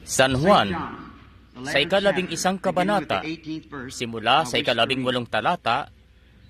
San Juan, sa ika-11 kabanata, simula sa ika-18 talata,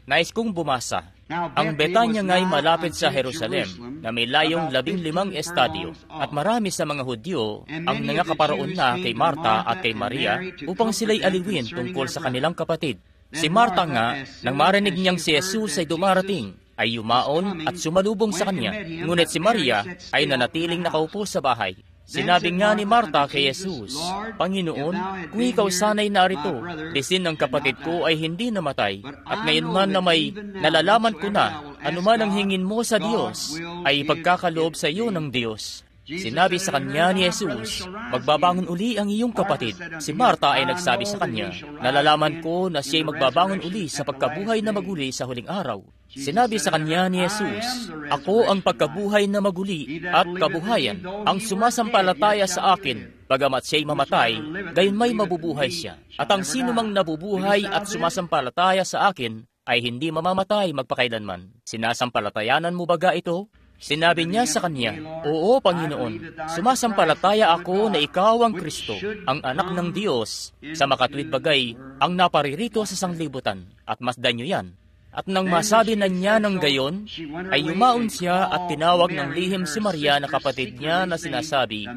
nais kong bumasa. Ang Betanya nga'y malapit sa Jerusalem, na may layong 15 estadyo, at marami sa mga Hudyo ang nangakaparoon na kay Marta at kay Maria upang sila'y aliwin tungkol sa kanilang kapatid. Si Marta nga, nang marinig niyang si Jesus ay dumarating, ay yumaon at sumalubong sa kanya. Ngunit si Maria ay nanatiling nakaupo sa bahay. Sinabi nga ni Marta kay Jesus, Panginoon, kung ikaw sana'y narito, lisin ng kapatid ko ay hindi namatay, at ngayon man na may nalalaman ko na, anuman ang hingin mo sa Diyos, ay ipagkakaloob sa iyo ng Diyos. Sinabi sa kanya ni Jesus, magbabangon uli ang iyong kapatid. Si Marta ay nagsabi sa kanya, nalalaman ko na siya'y magbabangon uli sa pagkabuhay na maguli sa huling araw. Sinabi sa kanya ni Jesus, ako ang pagkabuhay na maguli at kabuhayan. Ang sumasampalataya sa akin, bagamat siya'y mamatay, gayon may mabubuhay siya. At ang sino mang nabubuhay at sumasampalataya sa akin, ay hindi mamamatay magpakailanman. Sinasampalatayanan mo baga ito? Sinabi niya sa kanya, oo, Panginoon, sumasampalataya ako na ikaw ang Kristo, ang anak ng Diyos, sa makatuwid bagay, ang naparirito sa sanglibutan, at masdan niyo yan. At nang masabi na niya ng gayon, ay yumaon siya at tinawag ng lihim si Maria na kapatid niya na sinasabi,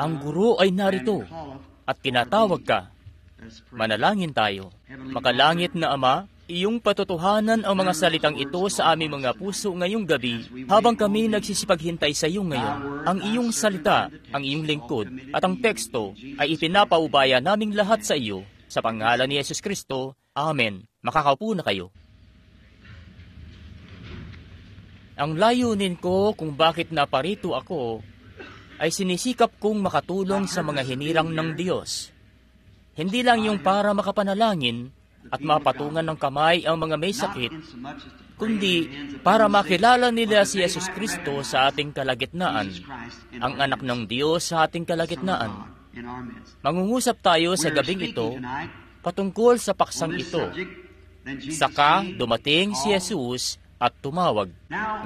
ang guro ay narito, at tinatawag ka. Manalangin tayo. Makalangit na Ama, iyong patotohanan ang mga salitang ito sa aming mga puso ngayong gabi habang kami nagsisipaghintay sa iyo ngayon. Ang iyong salita, ang iyong lingkod, at ang teksto ay ipinapaubaya naming lahat sa iyo. Sa pangalan ni Jesus Kristo, Amen. Makakaupo na kayo. Ang layunin ko kung bakit naparito ako ay sinisikap kong makatulong sa mga hinirang ng Diyos. Hindi lang yung para makapanalangin at mapatungan ng kamay ang mga may sakit, kundi para makilala nila si Jesus Kristo sa ating kalagitnaan, ang anak ng Diyos sa ating kalagitnaan. Mangungusap tayo sa gabing ito patungkol sa paksang ito. Saka dumating si Jesus at tumawag.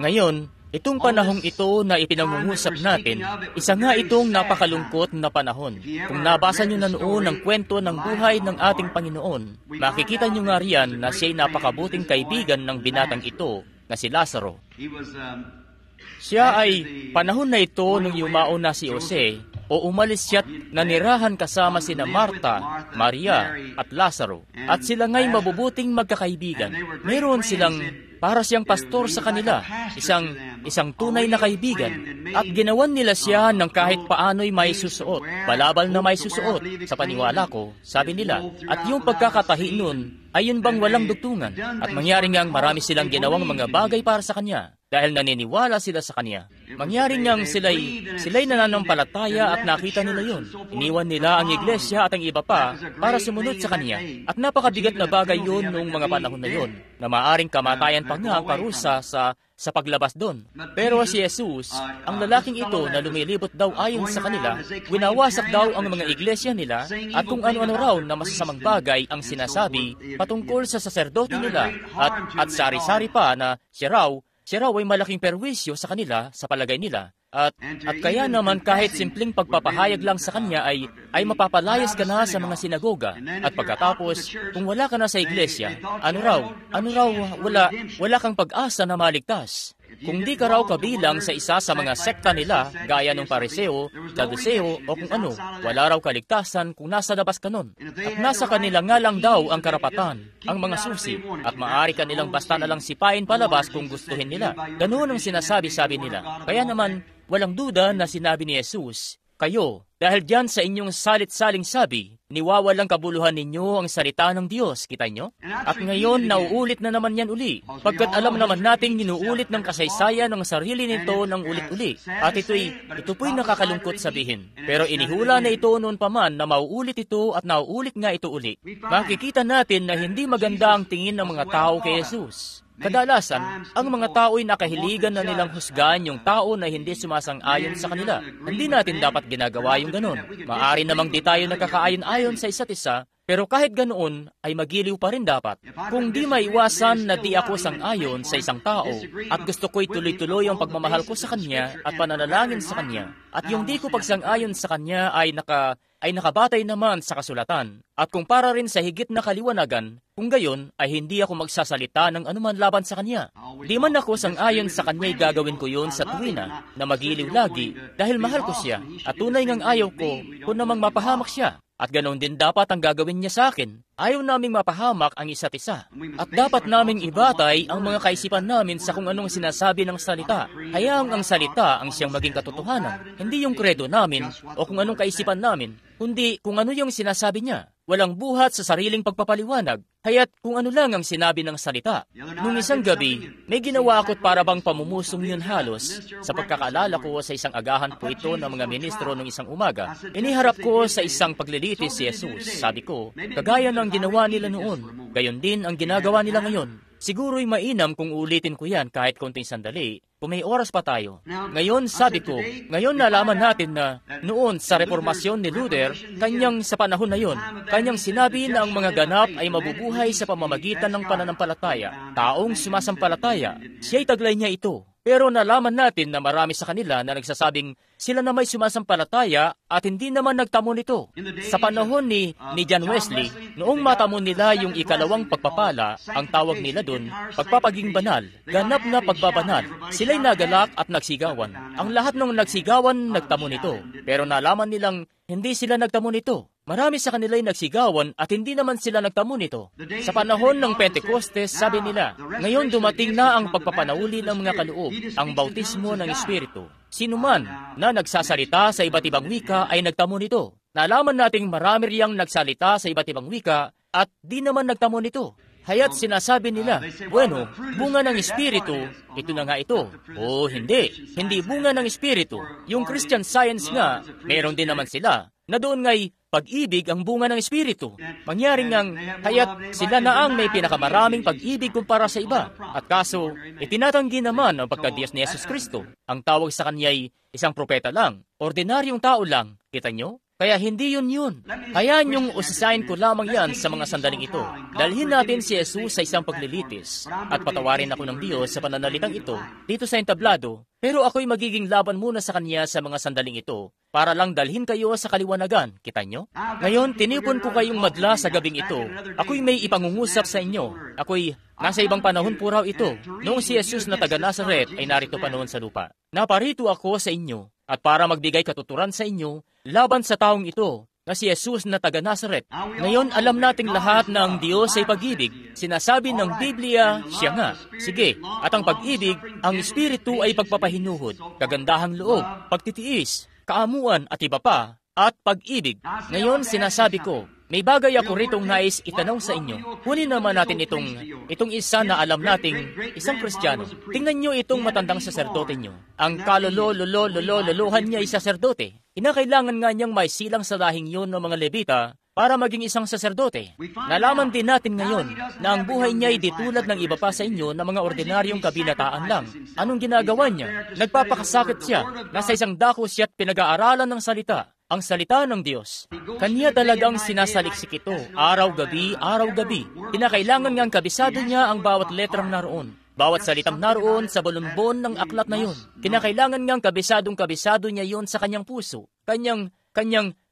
Ngayon, itong panahong ito na ipinangungusap natin, isa nga itong napakalungkot na panahon. Kung nabasa nyo na noon ang kwento ng buhay ng ating Panginoon, makikita nyo nga riyan na siya'y napakabuting kaibigan ng binatang ito na si Lazaro. Siya ay panahon na ito nung yumao na si Jose o umalis siya't nanirahan kasama sina Marta, Maria at Lazaro. At sila nga'y mabubuting magkakaibigan. Meron silang para siyang pastor sa kanila, isang tunay na kaibigan. At ginawan nila siya ng kahit paano'y may susuot, balabal na may susuot. Sa paniwala ko, sabi nila, at yung pagkakatahi nun, ay yun bang walang dugtungan? At mangyari ngang marami silang ginawang mga bagay para sa kanya, dahil naniniwala sila sa kanya. Mangyari ngang sila'y nananampalataya at nakita nila yun. Iniwan nila ang iglesia at ang iba pa para sumunod sa kanya. At napakabigat na bagay yun noong mga panahon na yun, na maaring kamatayan pa nga ang parusa sa paglabas doon. Pero si Jesus, ang lalaking ito na lumilibot daw ayon sa kanila, winawasak daw ang mga iglesia nila at kung ano-ano raw na masasamang bagay ang sinasabi patungkol sa saserdote nila at sari-sari pa na siya raw ay malaking perwisyo sa kanila sa palagay nila. At kaya naman kahit simpleng pagpapahayag lang sa kanya ay mapapalayas ka na sa mga sinagoga. At pagkatapos, kung wala ka na sa iglesia, wala kang pag-asa na maligtas. Kung di ka raw kabilang sa isa sa mga sekta nila, gaya ng Pariseo, Saduseo, o kung ano, wala raw kaligtasan kung nasa labas ka nun. At nasa kanila nga lang daw ang karapatan, ang mga susi, at maaari ka nilang basta na lang sipain palabas kung gustuhin nila. Ganoon ang sinasabi-sabi nila. Kaya naman, walang duda na sinabi ni Jesus, kayo, dahil diyan sa inyong salit-saling sabi, niwawalang kabuluhan ninyo ang salita ng Diyos, kita nyo? At ngayon, nauulit na naman yan uli, pagkat alam naman natin ginuulit ng kasaysayan ng sarili nito ng ulit-uli. At ito po'y nakakalungkot sabihin. Pero inihula na ito noon pa man na mauulit ito at nauulit nga ito uli. Makikita natin na hindi maganda ang tingin ng mga tao kay Jesus. Kadalasan, ang mga tao'y nakahiligan na nilang husgahan yung tao na hindi sumasang-ayon sa kanila. Hindi natin dapat ginagawa yung ganon. Maari namang di tayo nagkakaayon-ayon sa isa't isa, Pero kahit ganoon, ay magiliw pa rin dapat. Kung di maiwasan na di ako sang-ayon sa isang tao at gusto ko'y tuloy-tuloy ang pagmamahal ko sa kanya at pananalangin sa kanya, at yung di ko pagsang-ayon sa kanya ay nakabatay naman sa kasulatan. At kung para rin sa higit na kaliwanagan, kung gayon ay hindi ako magsasalita ng anuman laban sa kanya. Di man ako sang-ayon sa kanya'y gagawin ko yun sa tuwina na magiliw lagi dahil mahal ko siya at tunay ngang ayaw ko kung namang mapahamak siya. At ganoon din dapat ang gagawin niya sa akin. Ayaw naming mapahamak ang isa't isa. At dapat naming ibatay ang mga kaisipan namin sa kung anong sinasabi ng salita. Hayaang ang salita ang siyang maging katotohanan. Hindi yung kredo namin o kung anong kaisipan namin, kundi kung ano yung sinasabi niya. Walang buhat sa sariling pagpapaliwanag, kaya't kung ano lang ang sinabi ng salita. Nung isang gabi, may ginawa ako't para bang pamumusong yun halos. Sa pagkakaalala ko sa isang agahan po ito ng mga ministro nung isang umaga, iniharap ko sa isang paglilitis si Jesus. Sabi ko, kagaya ng ginawa nila noon, gayon din ang ginagawa nila ngayon. Siguro'y mainam kung ulitin ko yan kahit konting sandali, kung may oras pa tayo. Ngayon, sabi ko, ngayon nalaman natin na noon sa reformasyon ni Luther, kanyang sa panahon na yon, kanyang sinabi na ang mga ganap ay mabubuhay sa pamamagitan ng pananampalataya. Taong sumasampalataya, siya'y taglay niya ito. Pero nalaman natin na marami sa kanila na nagsasabing sila na may sumasampalataya at hindi naman nagtamo nito. Sa panahon ni John Wesley, noong matamo nila yung ikalawang pagpapala, ang tawag nila dun, pagpapaging banal, ganap na pagbabanal. Sila'y nagalak at nagsigawan. Ang lahat ng nagsigawan nagtamo nito. Pero nalaman nilang hindi sila nagtamo nito. Marami sa kanila'y nagsigawan at hindi naman sila nagtamo nito. Sa panahon ng Pentecostes, sabi nila, ngayon dumating na ang pagpapanauli ng mga kaloob, ang bautismo ng Espiritu. Sino man na nagsasalita sa iba't ibang wika ay nagtamo nito. Nalaman nating marami riyang nagsalita sa iba't ibang wika at di naman nagtamo nito. Haya't sinasabi nila, bueno, bunga ng Espiritu, ito na nga ito. O hindi bunga ng Espiritu. Yung Christian Science nga, meron din naman sila, na doon nga'y pag-ibig ang bunga ng Espiritu. Mangyari ngang, haya't sila na ang may pinakamaraming pag-ibig kumpara sa iba. At kaso, itinatanggi naman ang pagka-Diyos ni Jesus Kristo. Ang tawag sa kanya'y isang propeta lang, ordinaryong tao lang. Kita nyo? Kaya hindi yun. Hayaan yung usisain ko lamang yan sa mga sandaling ito. Dalhin natin si Jesus sa isang paglilitis at patawarin ako ng Diyos sa pananalitang ito dito sa entablado. Pero ako'y magiging laban muna sa Kanya sa mga sandaling ito para lang dalhin kayo sa kaliwanagan. Kita nyo? Ngayon, tinipon ko kayong madla sa gabing ito. Ako'y may ipangungusap sa inyo. Ako'y nasa ibang panahon po raw ito. Noong si Jesus na taga Nazaret ay narito pa noon sa lupa. Naparito ako sa inyo at para magbigay katuturan sa inyo laban sa taong ito na si Jesus na taga Nazaret. Ngayon, alam nating lahat na ang Diyos ay pag-ibig. Sinasabi ng Biblia, siya nga. Sige, at ang pag-ibig, ang Espiritu ay pagpapahinuhod, kagandahang loob, pagtitiis, kaamuan at iba pa, at pag-ibig. Ngayon, sinasabi ko, may bagay ako ritong nais itanong sa inyo. Kunin naman natin itong isa na alam nating isang Kristiyano. Tingnan nyo itong matandang saserdote nyo. Ang kalolo-lolo-lolo-lolohan niya ay saserdote. Kinakailangan nga niyang may silang sa lahing yun ng mga Levita para maging isang saserdote. Nalaman din natin ngayon na ang buhay niya ay di tulad ng iba pa sa inyo na mga ordinaryong kabinataan lang. Anong ginagawa niya? Nagpapakasakit siya. Nasa isang dako siya at pinag-aaralan ng salita. Ang salita ng Diyos. Kanya talagang sinasaliksik ito, araw-gabi, araw-gabi. Kinakailangan ngang kabisado niya ang bawat letrang naroon. Bawat salitang naroon sa balonbon ng aklat na yun. Kinakailangan ngang kabisadong-kabisado niya yun sa kanyang puso. Kanyang,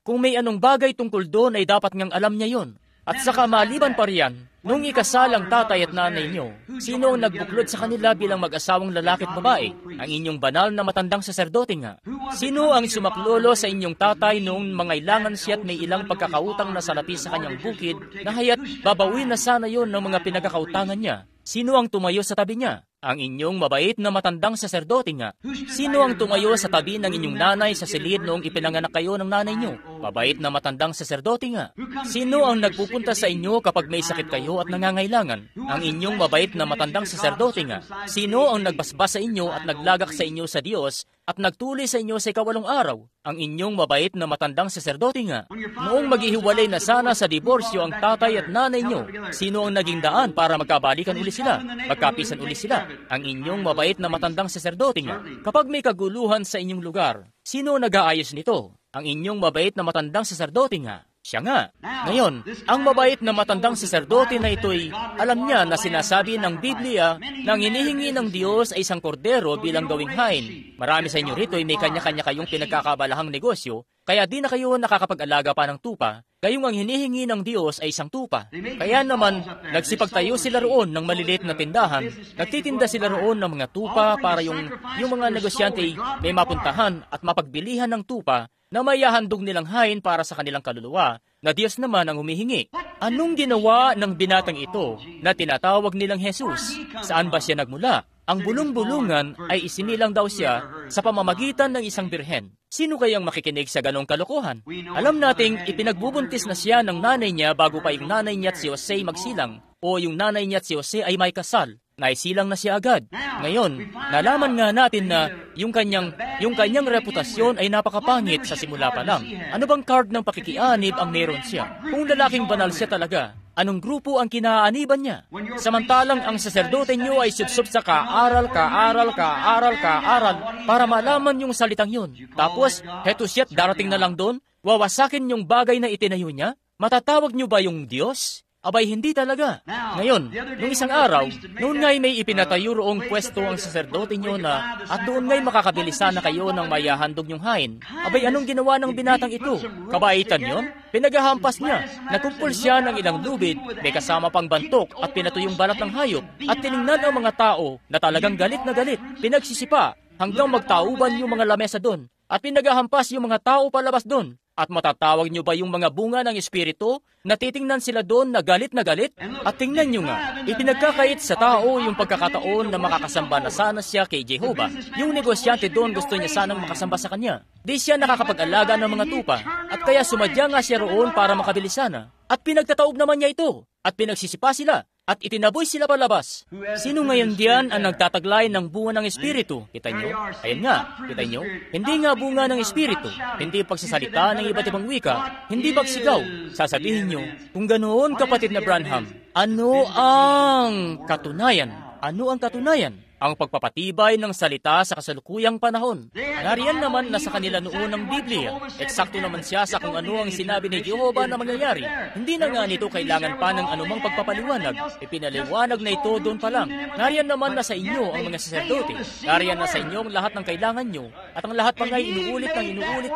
kung may anong bagay tungkol doon ay dapat ngang alam niya yun. At saka maliban pa riyan, nung ikasal ang tatay at nanay niyo, sino ang nagbuklod sa kanila bilang mag-asawang lalaki at babae? Ang inyong banal na matandang saserdote nga. Sino ang sumaklolo sa inyong tatay noong mangailangan siya at may ilang pagkakautang na salapi sa kanyang bukid na haya't babawin na sana yon ng mga pinagkakautangan niya? Sino ang tumayo sa tabi niya? Ang inyong mabait na matandang saserdote nga. Sino ang tumayo sa tabi ng inyong nanay sa silid noong ipinanganak kayo ng nanay niyo? Mabait na matandang saserdote nga. Sino ang nagpupunta sa inyo kapag may sakit kayo at nangangailangan? Ang inyong mabait na matandang saserdote nga. Sino ang nagbasbas sa inyo at naglagak sa inyo sa Diyos at nagtuli sa inyo sa ikawalong araw? Ang inyong mabait na matandang saserdote nga. Noong maghihiwalay na sana sa diborsyo ang tatay at nanay niyo, sino ang naging daan para magkabalikan uli sila? Magkapisan uli sila? Ang inyong mabait na matandang saserdote nga. Kapag may kaguluhan sa inyong lugar, sino ang nag-aayos nito? Ang inyong mabait na matandang saserdote nga. Siya nga. Ngayon, ang mabait na matandang saserdote na ito'y alam niya na sinasabi ng Biblia na ang hinihingi ng Diyos ay isang kordero bilang gawing hain. Marami sa inyo rito ay may kanya-kanya kayong pinagkakabalahang negosyo, kaya di na kayo nakakapag-alaga pa ng tupa. Gayong ang hinihingi ng Diyos ay isang tupa. Kaya naman, nagsipagtayo sila roon ng maliliit na tindahan, nagtitinda sila roon ng mga tupa para yung mga negosyante ay may mapuntahan at mapagbilihan ng tupa na mayahandog nilang hain para sa kanilang kaluluwa, na Diyos naman ang humihingi. Anong ginawa ng binatang ito na tinatawag nilang Jesus? Saan ba siya nagmula? Ang bulong-bulungan ay isinilang daw siya sa pamamagitan ng isang birhen. Sino kayang makikinig sa ganong kalokohan? Alam nating ipinagbubuntis na siya ng nanay niya bago pa yung nanay niya at si Jose magsilang, o yung nanay niya at si Jose ay may kasal. Naisilang na siya agad. Ngayon, nalaman nga natin na yung kanyang reputasyon ay napakapangit sa simula pa lang. Ano bang card ng pakikianib ang meron siya? Kung lalaking banal siya talaga, anong grupo ang kinaaniban niya? Samantalang ang saserdote niyo ay subsub sa kaaral para malaman yung salitang yun. Tapos, heto siya't darating na lang doon, wawasakin yung bagay na itinayo niya? Matatawag niyo ba yung Diyos? Abay, hindi talaga. Ngayon, nung isang araw, noon nga'y may ipinatayo roong pwesto ang saserdote nyo na at doon nga'y makakabili sana kayo ng mayahandog nyong hain. Abay, anong ginawa ng binatang ito? Kabaitan yon? Pinagahampas niya. Nagkumpul siya ng ilang lubid, may kasama pang bantok at pinatuyong balat ng hayop. At tiningnan ang mga tao na talagang galit na galit. Pinagsisipa hanggang magtauban yung mga lamesa doon. At pinagahampas yung mga tao palabas doon. At matatawag nyo ba yung mga bunga ng Espiritu? Natitingnan sila doon na galit na galit? At tingnan nyo nga, ipinagkakait sa tao yung pagkakataon na makakasamba na sana siya kay Jehovah. Yung negosyante doon gusto niya sanang makasamba sa kanya. Di siya nakakapag-alaga ng mga tupa. At kaya sumadya nga siya roon para makabili sana. At pinagtataob naman niya ito. At pinagsisipa sila. At itinaboy sila palabas. Sino ngayon diyan ang nagtataglay ng bunga ng Espiritu? Kita nyo? Ayan nga, kita nyo? Hindi nga bunga ng Espiritu. Hindi pagsasalita ng iba't ibang wika. Hindi pagsigaw. Sasabihin nyo, kung ganoon kapatid na Branham, ano ang katunayan? Ano ang katunayan? Ang pagpapatibay ng salita sa kasalukuyang panahon. Nariyan naman na sa kanila noon ng Biblia. Eksakto naman siya sa kung ano ang sinabi ni Jehovah na mangyayari. Hindi na nga nito kailangan pa ng anumang pagpapaliwanag. Ipinaliwanag na ito doon pa lang. Nariyan naman na sa inyo ang mga saserdote. Nariyan na sa inyo ang lahat ng kailangan nyo. At ang lahat pa nga'y inuulit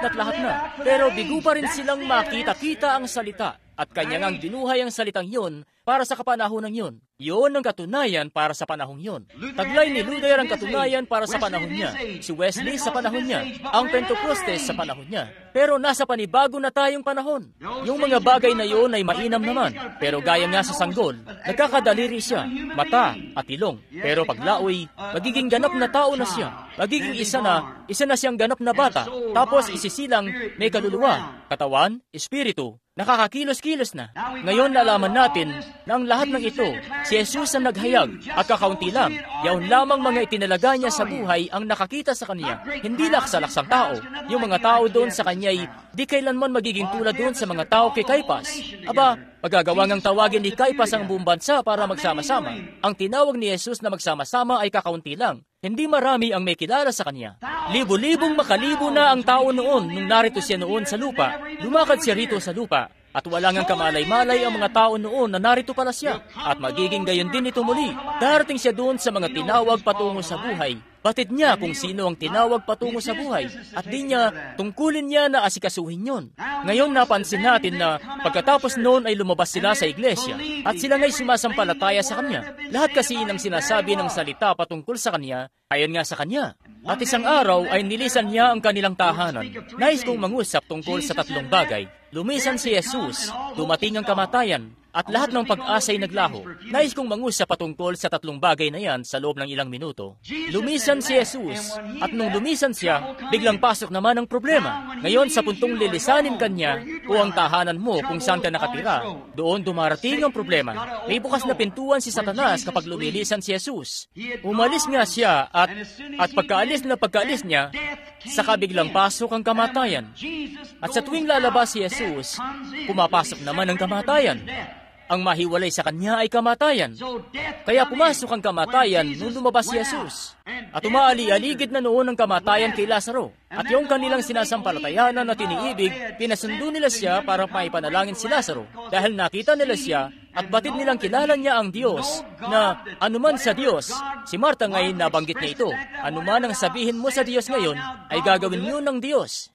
na't lahat na. Pero bigo pa rin silang makita-kita ang salita. At kanya ngang dinuhay ang salitang yon para sa kapanahonan yon. Yon ang katunayan para sa panahong yon. Taglay ni Luther ang katunayan para sa panahon niya. Si Wesley sa panahon niya. Ang Pentecostes sa panahon niya. Pero nasa panibago na tayong panahon. Yung mga bagay na yon ay mainam naman. Pero gaya nga sa sanggol, nagkakadaliri siya, mata at ilong. Pero paglaoy, magiging ganap na tao na siya. Magiging isa na siyang ganap na bata. Tapos isisilang may kaluluwa, katawan, espiritu. Nakakakilos-kilos na. Ngayon nalaman natin na ang lahat ng ito, si Jesus ang naghayag at kakaunti lang, yaon lamang mga itinalaga niya sa buhay ang nakakita sa kanya. Hindi laksalaksang tao. Yung mga tao doon sa kanya ay di kailanman magiging tulad doon sa mga tao kay Caiphas. Aba, magagawa ngang tawagin ni Caiphas ang buong bansa para magsama-sama. Ang tinawag ni Jesus na magsama-sama ay kakaunti lang. Hindi marami ang may kilala sa kanya. Libo-libong makalibo na ang tao noon nung narito siya noon sa lupa. Lumakad siya rito sa lupa. At wala ngang kamalay-malay ang mga tao noon na narito pala siya. At magiging gayon din ito muli. Darating siya doon sa mga tinawag patungo sa buhay. Batid niya kung sino ang tinawag patungo sa buhay. At di niya, tungkulin niya na asikasuhin yon. Ngayon napansin natin na pagkatapos noon ay lumabas sila sa iglesia. At sila nga'y sumasampalataya sa kanya. Lahat kasi ng sinasabi ng salita patungkol sa kanya, ayon nga sa kanya. At isang araw ay nilisan niya ang kanilang tahanan. Nais kong mangusap tungkol sa tatlong bagay. Lumisan si Jesus, dumating ang kamatayan, at lahat ng pag-asa ay naglaho. Nais kong mangusap patungkol sa tatlong bagay na yan sa loob ng ilang minuto. Lumisan si Jesus, at nung lumisan siya, biglang pasok naman ang problema. Ngayon sa puntong lilisanin kanya o ang tahanan mo kung saan ka nakatira, doon dumarating ang problema. May bukas na pintuan si Satanas kapag lumilisan si Jesus. Umalis nga siya at pagkaalis niya, saka biglang pasok ang kamatayan. At sa tuwing lalabas si Jesus, pumapasok naman ang kamatayan. Ang mahiwalay sa kanya ay kamatayan. Kaya pumasok ang kamatayan nung lumabas si Jesus. At umaali-aligid na noon ang kamatayan kay Lazaro. At yung kanilang sinasampalatayanan na tiniibig, pinasundo nila siya para maipanalangin si Lazaro. Dahil nakita nila siya at batid nilang kilala niya ang Diyos na anuman sa Diyos. Si Marta ngayon nabanggit niya ito. Anuman ang sabihin mo sa Diyos ngayon, ay gagawin niyo ng Diyos.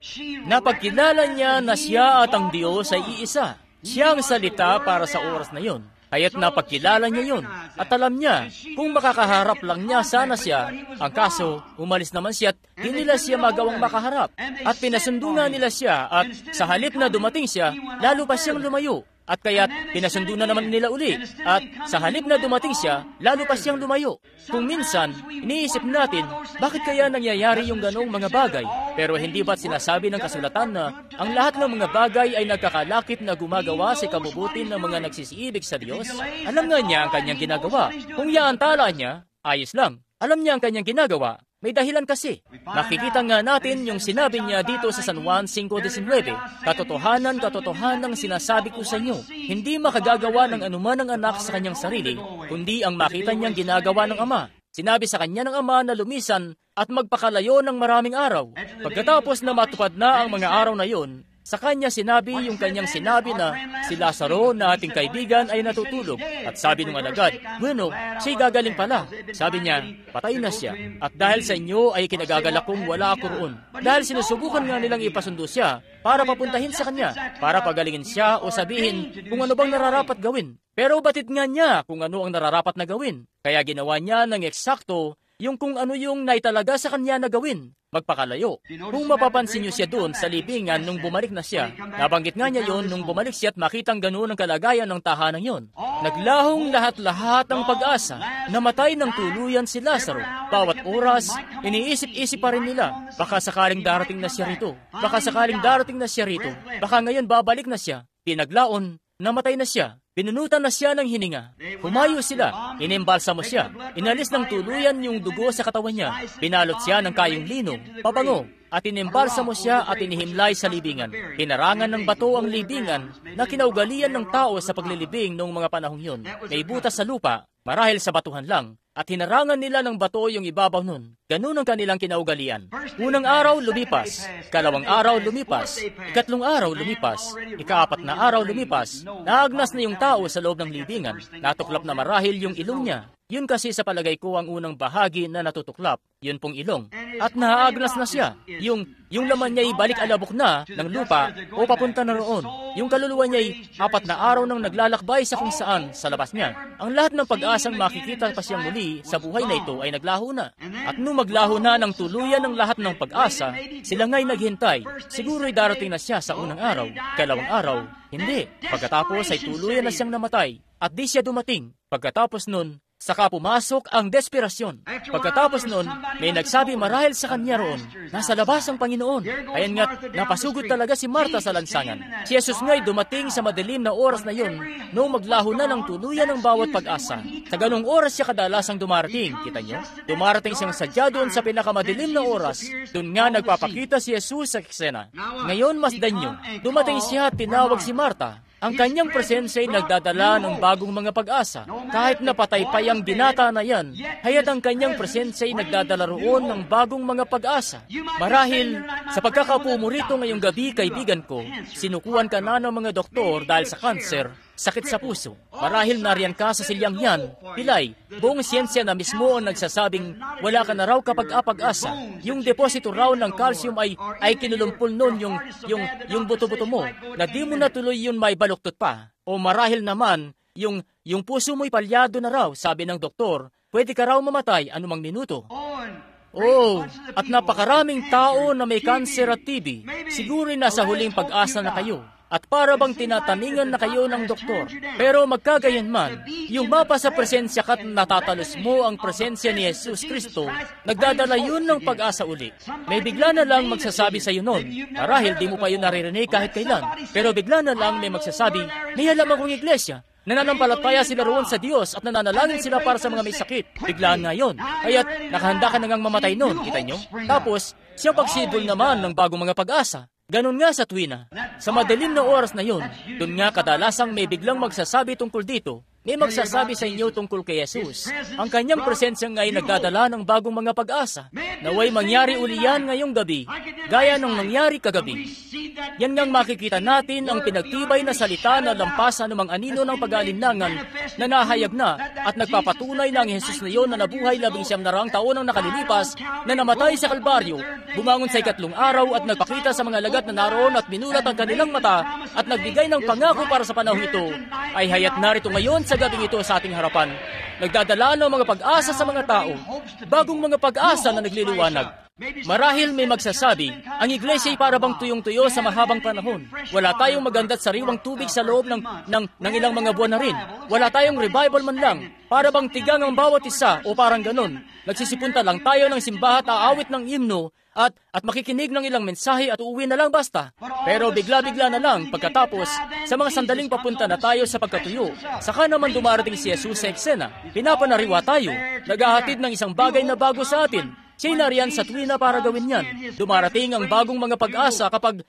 Napagkilala niya na siya at ang Diyos ay iisa. Siya ang salita para sa oras na yon. Kaya't napagkilala niya yon. At alam niya, kung makakaharap lang niya sana siya, ang kaso, umalis naman siya at di nila siya magawang makaharap. At pinasundo nga nila siya at sa halip na dumating siya, lalo pa siyang lumayo. At kaya't pinasundo na naman nila uli. At sa halip na dumating siya, lalo pa siyang lumayo. Kung minsan, iniisip natin, bakit kaya nangyayari yung ganong mga bagay? Pero hindi ba't sinasabi ng kasulatan na ang lahat ng mga bagay ay nagkakalakip na gumagawa sa kabubuti ng mga nagsisiibig sa Diyos? Alam nga niya ang kanyang ginagawa. Kung yaantala niya, ayos lang. Alam niya ang kanyang ginagawa. May dahilan kasi. Nakikita nga natin yung sinabi niya dito sa San Juan 5:19. Katotohanan sinasabi ko sa inyo, hindi makagagawa ng anuman ang anak sa kanyang sarili, kundi ang makita niyang ginagawa ng Ama. Sinabi sa kanya ng Ama na lumisan at magpakalayo ng maraming araw. Pagkatapos na matupad na ang mga araw na yon, sa kanya sinabi yung kanyang sinabi na si Lazaro na ating kaibigan ay natutulog. At sabi ng alagad, bueno, siya'y gagaling pala. Sabi niya, patay na siya. At dahil sa inyo ay kinagagalak kong wala ako roon. Dahil sinusubukan nga nilang ipasundo siya para papuntahin sa kanya, para pagalingin siya o sabihin kung ano bang nararapat gawin. Pero batid nga niya kung ano ang nararapat na gawin. Kaya ginawa niya ng eksakto yung kung ano yung naitalaga sa kanya na gawin, magpakalayo. Kung mapapansin niyo siya doon sa libingan nung bumalik na siya, nabanggit nga niya yon nung bumalik siya at makitang ganoon ang kalagayan ng tahanan yon. Naglahong lahat-lahat ang pag-asa, namatay ng tuluyan si Lazaro. Bawat oras, iniisip-isip pa rin nila, baka sakaling darating na siya rito, baka sakaling darating na siya rito, baka ngayon babalik na siya. Pinaglaon, namatay na siya. Pinunutan na siya ng hininga. Humayo sila. Inimbalsa mo siya. Inalis ng tuluyan yung dugo sa katawan niya. Binalot siya ng kayong lino, pabango, at inimbalsa mo siya at inihimlay sa libingan. Hinarangan ng bato ang libingan na kinaugalian ng tao sa paglilibing noong mga panahong yun. May butas sa lupa, marahil sa batuhan lang, at hinarangan nila ng bato yung ibabaw nun. Ganun ang kanilang kinaugalian. Unang araw lumipas, kalawang araw lumipas, ikatlong araw lumipas, ikaapat na araw lumipas, naagnas na yung tao sa loob ng libingan, natuklap na marahil yung ilong niya. Yun kasi sa palagay ko ang unang bahagi na natutuklap, yun pong ilong. At naagnas na siya. Yung laman niya ay balik alabok na ng lupa o papunta na roon. Yung kaluluwa niya ay 4 na araw nang naglalakbay sa kung saan sa labas niya. Ang lahat ng pag-asang makikita pa siyang muli sa buhay na ito ay naglaho na. At nung maglaho na ng tuluyan ng lahat ng pag-asa, sila nga'y naghintay. Siguro'y darating na siya sa unang araw, kalawang araw. Hindi. Pagkatapos ay tuluyan na siyang namatay. At di siya dumating. Pagkatapos nun, saka pumasok ang desperasyon. Pagkatapos nun, may nagsabi marahil sa kanya roon, nasa labas ang Panginoon. Ayan nga't napasugod talaga si Marta sa lansangan. Si Jesus nga'y dumating sa madilim na oras na yun, noong maglaho na ng tuluyan ng bawat pag-asa. Sa ganong oras siya kadalasang dumarating, kita nyo? Dumarating siyang sadya doon sa pinakamadilim na oras. Doon nga nagpapakita si Jesus sa eksena. Ngayon masdan nyo, dumating siya at tinawag si Marta. Ang kanyang presensya ay nagdadala ng bagong mga pag-asa. Kahit napatay pa yung binata na yan, hayat ang kanyang presensya ay nagdadala roon ng bagong mga pag-asa. Marahil, sa pagkakaupo mo rito ngayong gabi, kaibigan ko, sinukuan ka na ng mga doktor dahil sa kanser, sakit sa puso. Marahil nariyan ka sa silyang yan, pilay, buong siyensya na mismo ang nagsasabing wala ka na raw kapag apag-asa. Yung deposito raw ng calcium ay kinulumpol nun yung buto-buto mo, na di mo natuloy yun may baluktot pa. O marahil naman, yung puso mo'y palyado na raw, sabi ng doktor, pwede ka raw mamatay anumang minuto. Oh, at napakaraming tao na may kanser at TB. Siguro'y nasa huling pag-asa na kayo. At para bang tinataningan na kayo ng doktor. Pero magkagayan man, yung mapa sa presensya ka't natatalos mo ang presensya ni Jesus Kristo, nagdadala yun ng pag-asa uli. May bigla na lang magsasabi sa iyo nun, marahil di mo pa yun naririnig kahit kailan, pero bigla na lang may magsasabi, may alam akong iglesia, nananampalataya sila roon sa Diyos at nananalangin sila para sa mga may sakit. Biglaan nga yun. Kaya't nakahanda ka na ngang mamatay nun, kita nyo? Tapos, siyang pagsibol naman ng bagong mga pag-asa. Ganon nga sa tuwina. Sa madilim na oras na yun, doon nga kadalasang may biglang magsasabi tungkol dito. May magsasabi sa inyo tungkol kay Jesus. Ang kanyang presensya nga ay nagdadala ng bagong mga pag-asa. Naway mangyari uli yan ngayong gabi, gaya ng nangyari kagabi. Yan ngang makikita natin ang pinagtibay na salita na lampas anumang anino ng pag-aalinlangan na nahayag na at nagpapatunay na ang Jesus na iyon na nabuhay 19 taon ang nakalilipas, na namatay sa Kalbaryo, bumangon sa 3 araw at nagpakita sa mga lagat na naroon at binulat ang kanilang mata at nagbigay ng pangako para sa panahon ito, ay hayat narito ngayon sa gabing ito sa ating harapan, nagdadala ng mga pag-asa sa mga tao, bagong mga pag-asa na nagliliwanag. Marahil may magsasabi, ang iglesia ay para bang tuyong-tuyo sa mahabang panahon. Wala tayong maganda at sariwang tubig sa loob ng ilang mga buwan na rin. Wala tayong revival man lang. Para bang tigang ang bawat isa o parang ganon. Nagsisipunta lang tayo ng simbahan at aawit ng himno at makikinig ng ilang mensahe at uuwi na lang basta. Pero bigla-bigla na lang pagkatapos, sa mga sandaling papunta na tayo sa pagkatuyo, saka naman dumarating si Jesus sa eksena. Pinapanariwa tayo, naghahatid ng isang bagay na bago sa atin. Siya'y nariyan sa tuwina para gawin yan. Dumarating ang bagong mga pag-asa kapag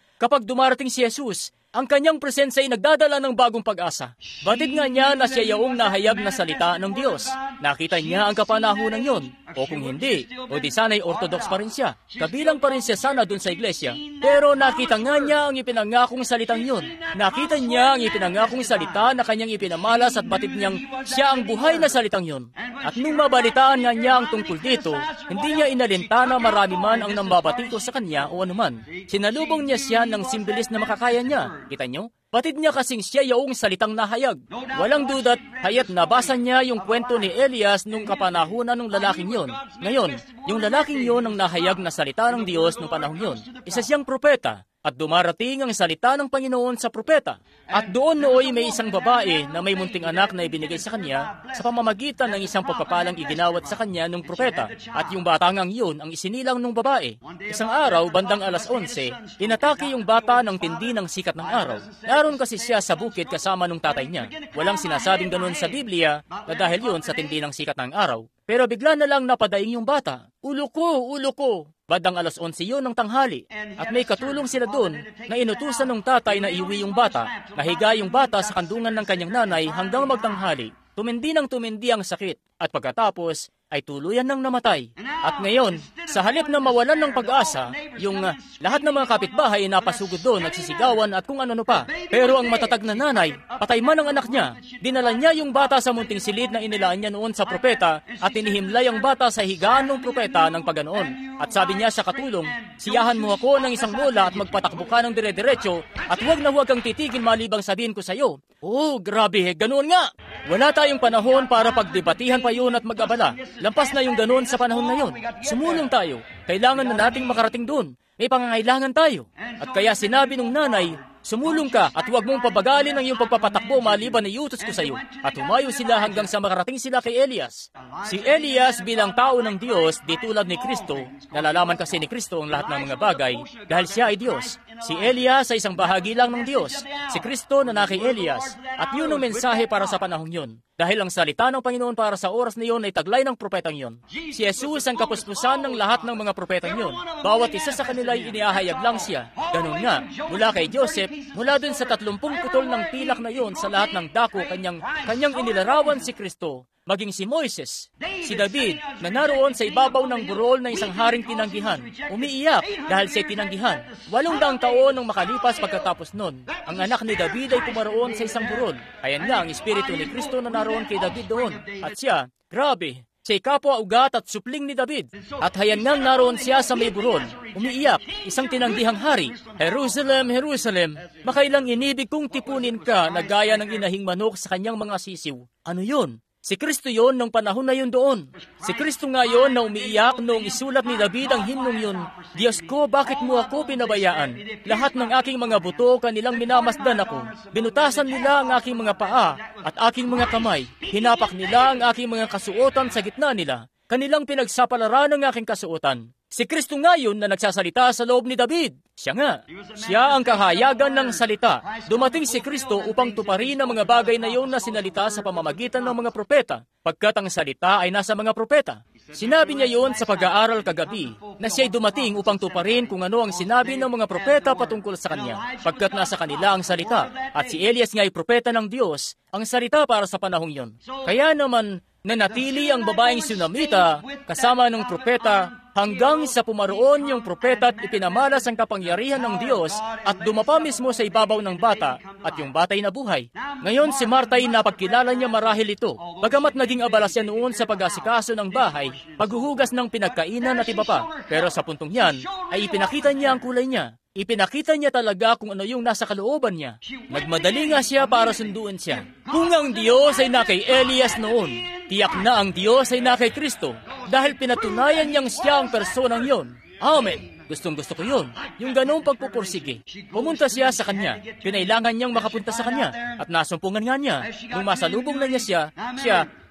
dumarating si Jesus. Ang kanyang presensya ay nagdadala ng bagong pag-asa. Batid nga niya na siya yaong nahayag na salita ng Diyos. Nakita niya ang kapanahunan yon. O kung hindi, o di sana'y orthodox pa rin siya. Kabilang pa rin siya sana dun sa iglesia. Pero nakita nga niya ang ipinangakong salitang yon. Nakita niya ang ipinangakong salita na kanyang ipinamalas at batid niyang siya ang buhay na salitang yon. At nung mabalitaan nga niya ang tungkol dito, hindi niya inalinta na marami man ang nambabatiko sa kanya o anuman. Sinalubong niya siya ng simbilis na makakaya niya. Kita nyo? Batid niya kasing siya yaong salitang nahayag. Walang duda't hayat nabasa niya yung kwento ni Elias nung kapanahunan ng lalaking yon. Ngayon, yung lalaking yon ang nahayag na salita ng Diyos nung panahon yon. Isa siyang propeta. At dumarating ang salita ng Panginoon sa propeta. At doon nooy may isang babae na may munting anak na ibinigay sa kanya sa pamamagitan ng isang pagpapalang iginawat sa kanya ng propeta. At yung batangang yun ang isinilang ng babae. Isang araw, bandang 11:00, inatake yung bata ng tindi ng sikat ng araw. Naroon kasi siya sa bukid kasama ng tatay niya. Walang sinasabing ganun sa Biblia na dahil yun sa tindi ng sikat ng araw. Pero bigla na lang napadaing yung bata. Ulo ko, ulo ko. Bandang 11:00 yun ng tanghali. At may katulong sila doon na inutusan ng tatay na iuwi yung bata. Nahiga yung bata sa kandungan ng kanyang nanay hanggang magtanghali. Tumindi ng tumindi ang sakit. At pagkatapos ay tuluyan ng namatay. At ngayon, sa halip na mawalan ng pag-asa, yung lahat ng mga kapitbahay napasugod doon, nagsisigawan at kung ano pa. Pero ang matatag na nanay, patay man ang anak niya, dinala niya yung bata sa munting silid na inilaan niya noon sa propeta at inihimlay ang bata sa higaan ng propeta ng paganoon. At sabi niya sa katulong, siyahan mo ako ng isang bola at magpatakbo ka ng dire-diretso at huwag na huwag kang titigin malibang sabihin ko sa iyo. Oh, grabe, ganoon nga. Wala tayong panahon para pagdebatihan pa yun at mag-abala. Lampas na yung ganoon sa panahon na yun. Sumulong tayo. Kailangan na nating makarating doon. May pangangailangan tayo. At kaya sinabi ng nanay, sumulong ka at huwag mong pabagalin ang iyong pagpapatakbo maliban na iutos ko sa iyo. At humayo sila hanggang sa makarating sila kay Elias. Si Elias bilang tao ng Diyos, di tulad ni Kristo, nalalaman kasi ni Kristo ang lahat ng mga bagay dahil siya ay Diyos. Si Elias ay isang bahagi lang ng Diyos. Si Kristo na kay Elias. At yun ang mensahe para sa panahong yun. Dahil ang salita ng Panginoon para sa oras na yun ay taglay ng propetang yun. Si Jesus ang kapuspusan ng lahat ng mga propetang yun. Bawat isa sa kanila ay inihahayag lang siya. Ganun nga, mula kay Joseph, mula dun sa 30 putol ng pilak na yun sa lahat ng dako, kanyang inilarawan si Kristo. Maging si Moises, si David, na naroon sa ibabaw ng burol na isang haring tinanggihan. Umiiyak dahil siya'y tinanggihan. 800 taon nang makalipas pagkatapos nun. Ang anak ni David ay pumaroon sa isang burol. Ayan nga ang espiritu ni Kristo na naroon kay David doon. At siya, grabe, siya'y kapwa-ugat at supling ni David. At hayan ngang naroon siya sa may burol. Umiiyak, isang tinanggihang hari. Jerusalem, Jerusalem, makailang inibig kong tipunin ka na gaya ng inahing manok sa kanyang mga sisiw. Ano yun? Si Kristo yon nung panahon na yun doon. Si Kristo nga yon na umiiyak noong isulat ni David ang himnong yun. Diyos ko, bakit mo ako pinabayaan? Lahat ng aking mga buto, kanilang minamasdan ako. Binutasan nila ang aking mga paa at aking mga kamay. Hinapak nila ang aking mga kasuotan sa gitna nila. Kanilang pinagsapalaran ang aking kasuotan. Si Kristo ngayon na nagsasalita sa loob ni David. Siya nga. Siya ang kahayagan ng salita. Dumating si Kristo upang tuparin ang mga bagay na iyon na sinalita sa pamamagitan ng mga propeta, pagkat ang salita ay nasa mga propeta. Sinabi niya iyon sa pag-aaral kagabi, na siya'y dumating upang tuparin kung ano ang sinabi ng mga propeta patungkol sa kanya, pagkat nasa kanila ang salita. At si Elias nga ay propeta ng Diyos, ang salita para sa panahong iyon. Kaya naman, nanatili ang babaeng Sunamita kasama ng propeta hanggang sa pumaroon yung propeta at ipinamalas ang kapangyarihan ng Diyos at dumapa mismo sa ibabaw ng bata at yung bata'y nabuhay. Ngayon si Marta ay napagkilala niya marahil ito, bagamat naging abala siya noon sa pag-asikaso ng bahay, paghuhugas ng pinagkainan at iba pa. Pero sa puntong yan ay ipinakita niya ang kulay niya. Ipinakita niya talaga kung ano yung nasa kalooban niya. Nagmadali nga siya para sunduin siya. Kung ang Diyos ay na kay Elias noon, tiyak na ang Diyos ay na kay Kristo dahil pinatunayan niyang siya ang personang yon. Amen. Gustong-gusto ko yun. Yung ganong pagpupursige. Pumunta siya sa kanya. Kinailangan niyang makapunta sa kanya. At nasumpungan nga niya. Nung masalubong na niya siya,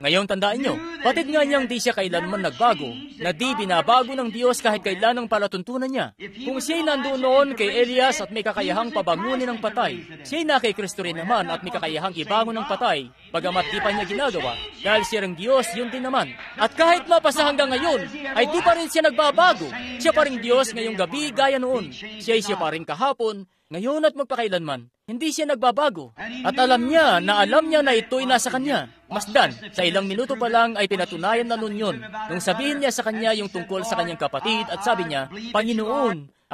ngayon tandaan niyo, patid nga niyang di siya kailanman nagbago, na di binabago ng Diyos kahit kailan ang palatuntunan niya. Kung siya'y nandoon noon kay Elias at may kakayahang pabangunin ng patay, siya'y na kay Kristo rin naman at may kakayahang ibangon ng patay, bagamat di pa niya ginagawa, dahil siya ring Diyos, yun din naman. At kahit mapasa hanggang ngayon, ay di pa rin siya nagbabago. Siya pa rin Diyos ngayong gabi gaya noon. Siya pa rin kahapon, ngayon at magpakailanman. Hindi siya nagbabago. At alam niya na ito'y nasa kanya. Masdan, sa ilang minuto pa lang ay pinatunayan na nun yun. Nung sabihin niya sa kanya yung tungkol sa kanyang kapatid at sabi niya, Panginoon,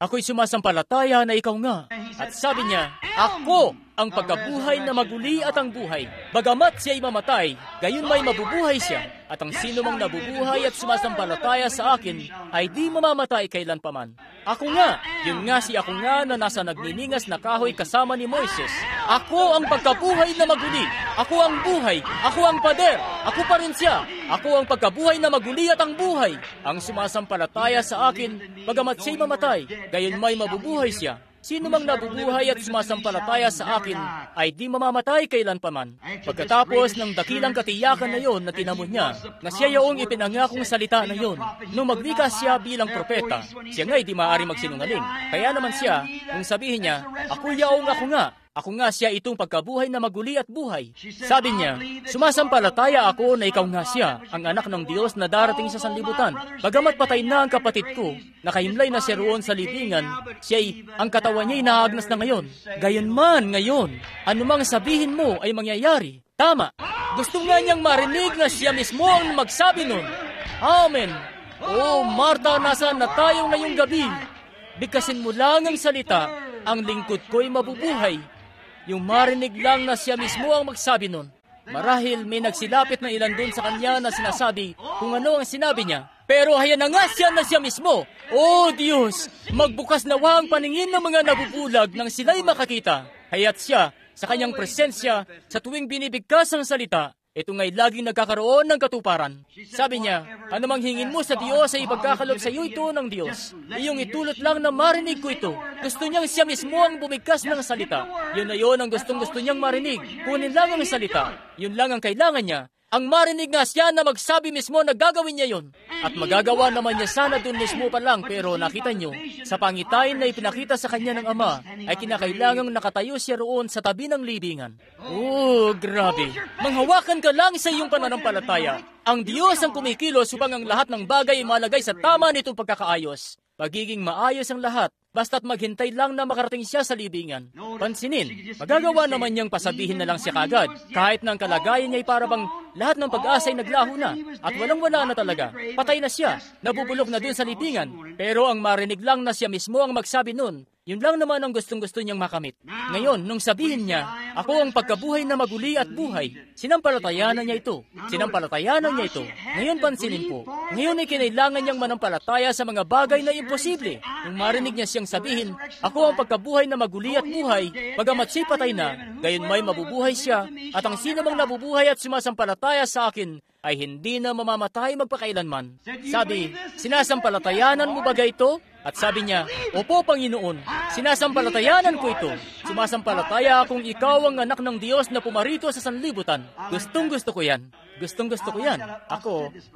ako'y sumasampalataya na ikaw nga. At sabi niya, ako ang pagkabuhay na maguli at ang buhay. Bagamat siya'y mamatay, gayon may mabubuhay siya. At ang sino mang nabubuhay at sumasampalataya sa akin ay di mamamatay kailan paman. Ako nga, yun nga si ako nga na nasa nagniningas na kahoy kasama ni Moises. Ako ang pagkabuhay na maguli. Ako ang buhay. Ako ang pader. Ako pa rin siya. Ako ang pagkabuhay na maguli at ang buhay. Ang sumasampalataya sa akin, bagamat siya'y mamatay, gayon may mabubuhay siya. Sino mang nabubuhay at sumasampalataya sa akin ay di mamamatay kailan paman. Pagkatapos ng dakilang katiyakan na yon na tinamo niya, na siya yaong ipinangakong salita na yon, nung maglikas siya bilang propeta, siya nga'y di maaari magsinungaling. Kaya naman siya, nung sabihin niya, ako nga siya itong pagkabuhay na maguli at buhay. Sabi niya, sumasampalataya ako na ikaw nga siya, ang anak ng Diyos na darating sa sanlibutan. Bagamat patay na ang kapatid ko, nakahimlay na siya roon sa libingan, ang katawan niya'y naagnas na ngayon. Gayunman ngayon, anumang sabihin mo ay mangyayari. Tama. Gusto nga niyang marinig na siya mismo ang magsabi nun. Amen. Oh, Marta, nasaan na tayo ngayong gabi? Bigkasin mo lang ang salita, ang lingkod ko'y mabubuhay. Yung marinig lang na siya mismo ang magsabi nun. Marahil may nagsilapit na ilan doon sa kanya na sinasabi kung ano ang sinabi niya. Pero hayan na nga siya na siya mismo. O Diyos, magbukas nawa ang paningin ng mga nabubulag nang sila'y makakita. Haya't siya, sa kanyang presensya, sa tuwing binibigkas ang salita, ito nga'y laging nagkakaroon ng katuparan. Sabi niya, anumang hingin mo sa Diyos ay ipagkakalob sa iyo ito ng Diyos. Iyong itulot lang na marinig ko ito. Gusto niyang siya mismo ang bumigkas ng salita. Yun na yun ang gustong-gusto niyang marinig. Kunin lang ang salita. Yun lang ang kailangan niya. Ang marinig nga siya na magsabi mismo na gagawin niya yon. At magagawa naman niya sana dun mismo pa lang, pero nakita niyo, sa pangitain na ipinakita sa kanya ng Ama, ay kinakailangang nakatayo siya roon sa tabi ng libingan. Oh, grabe. Manghawakan ka lang sa iyong pananampalataya. Ang Diyos ang kumikilos upang ang lahat ng bagay ay malagay sa tama nitong pagkakaayos. Magiging maayos ang lahat, basta't maghintay lang na makarating siya sa libingan. Pansinin, magagawa naman niyang pasabihin na lang siya kagad, kahit na ang kalagayan niya ay parabang lahat ng pag-asa ay naglaho na, at walang-wala na talaga. Patay na siya, nabubulok na dun sa libingan. Pero ang marinig lang na siya mismo ang magsabi nun, yun lang naman ang gustong-gusto niyang makamit. Ngayon, nung sabihin niya, ako ang pagkabuhay na maguli at buhay, sinampalatayanan niya ito. Ngayon pansinin po, ngayon ay kinailangan niyang manampalataya sa mga bagay na imposible. Nung marinig niya siyang sabihin, ako ang pagkabuhay na maguli at buhay, bagamat siya'y patay na, gayon may mabubuhay siya, at ang sino mang nabubuhay at sumasampalataya sa akin, ay hindi na mamamatay magpakailanman. Sabi, sinasampalatayanan mo ba ito? At sabi niya, opo Panginoon, sinasampalatayanan ko ito. Sumasampalataya akong ikaw ang anak ng Diyos na pumarito sa sanlibutan. Gustong-gusto ko yan. Gustong-gusto ko yan.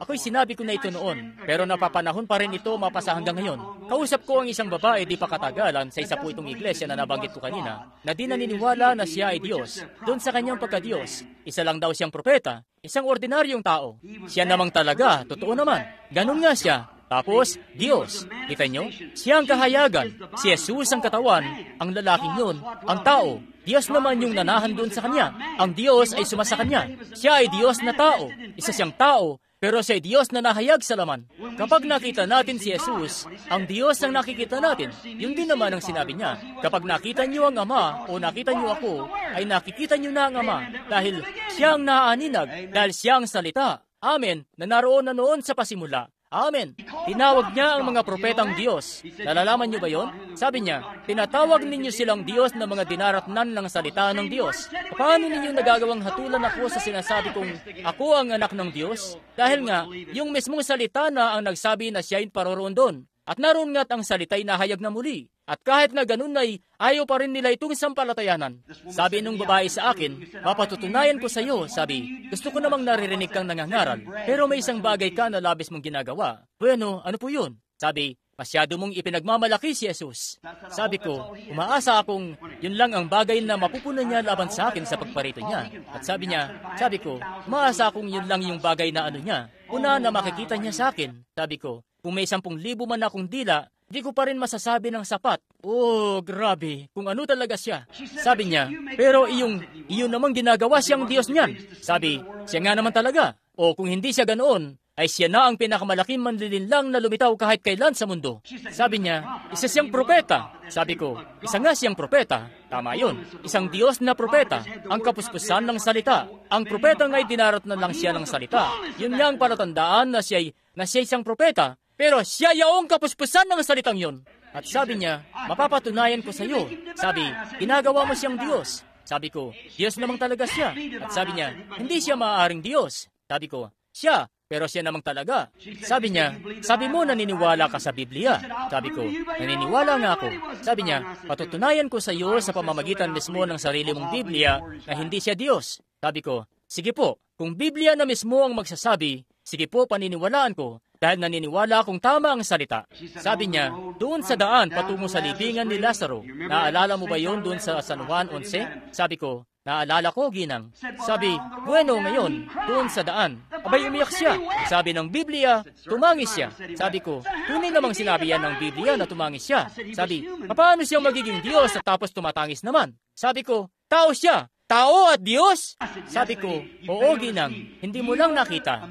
Ako'y sinabi ko na ito noon, pero napapanahon pa rin ito mapasa hanggang ngayon. Kausap ko ang isang babae di pa katagalan sa isa po itong iglesia na nabanggit ko kanina, na di naniniwala na siya ay Diyos. Doon sa kanyang pagka-Diyos, isa lang daw siyang propeta, isang ordinaryong tao. Siya namang talaga, totoo naman. Ganun nga siya. Tapos, Diyos. Kita nyo? Siya ang kahayagan. Si Jesus ang katawan. Ang lalaking yun, ang tao. Diyos naman yung nanahan doon sa kanya. Ang Diyos ay sumasa kanya. Siya ay Diyos na tao. Isa siyang tao, pero siya ay Diyos na nahayag sa laman. Kapag nakita natin si Jesus, ang Diyos ang nakikita natin. Yun din naman ang sinabi niya. Kapag nakita niyo ang Ama o nakita niyo ako, ay nakikita niyo na ang Ama dahil siya ang naaaninag, dahil siya ang salita. Amen, na naroon na noon sa pasimula. Amen. Tinawag niya ang mga propetang Diyos. Nalalaman niyo ba yon? Sabi niya, tinatawag ninyo silang Diyos na mga dinaratnan ng salita ng Diyos. Paano ninyo nagagawang hatulan ako sa sinasabi kong ako ang anak ng Diyos? Dahil nga, yung mismong salita na ang nagsabi na siya ay paroroon doon. At naroon nga't ang salita'y nahayag na muli. At kahit na ganun ay, ayaw pa rin nila itong sampalatayanan. Sabi nung babae sa akin, mapatutunayan ko sa iyo, sabi, gusto ko namang naririnig kang nangangaral, pero may isang bagay ka na labis mong ginagawa. Bueno, ano po yun? Sabi, masyado mong ipinagmamalaki si Jesus. Sabi ko, umaasa akong yun lang ang bagay na mapupunan niya laban sa akin sa pagparito niya. At sabi ko, umaasa akong yun lang yung bagay na ano niya. Una na makikita niya sa akin. Sabi ko, kung may 10,000 man akong dila, di ko pa rin masasabi ng sapat. Oh, grabe, kung ano talaga siya. Sabi niya, pero iyon namang ginagawa siyang Diyos niyan. Sabi, siya nga naman talaga. O kung hindi siya ganoon, ay siya na ang pinakamalaking manlilinlang na lumitaw kahit kailan sa mundo. Sabi niya, isa siyang propeta. Sabi ko, isa nga siyang propeta. Tama yun, isang Diyos na propeta, ang kapuspusan ng salita. Ang propeta nga'y dinaratnan lang siya ng salita. Yun nga ang palatandaan na siya isang propeta. Pero siya yaong kapuspusan ng salitang yon. At sabi niya, mapapatunayan ko sa iyo. Sabi, ginagawa mo siyang Diyos. Sabi ko, Diyos namang talaga siya. At sabi niya, hindi siya maaaring Diyos. Sabi ko, siya, pero siya namang talaga. Sabi niya, sabi mo naniniwala ka sa Biblia. Sabi ko, naniniwala nga ako. Sabi niya, patutunayan ko sa iyo sa pamamagitan mismo ng sarili mong Biblia na hindi siya Diyos. Sabi ko, sige po, kung Biblia na mismo ang magsasabi, sige po, paniniwalaan ko. Dahil naniniwala akong tama ang salita. Sabi niya, doon sa daan patungo sa libingan ni Lazaro. Naalala mo ba yon doon sa San Juan 11? Sabi ko, naalala ko, ginang. Sabi, bueno, ngayon, doon sa daan. Abay, umiyak siya. Sabi ng Biblia, tumangis siya. Sabi ko, tunay namang sinabi yan ng Biblia na tumangis siya. Sabi, paano siyang magiging Diyos at tapos tumatangis naman? Sabi ko, tao siya. Tao at Diyos? Sabi ko, oo ginang, hindi mo lang nakita.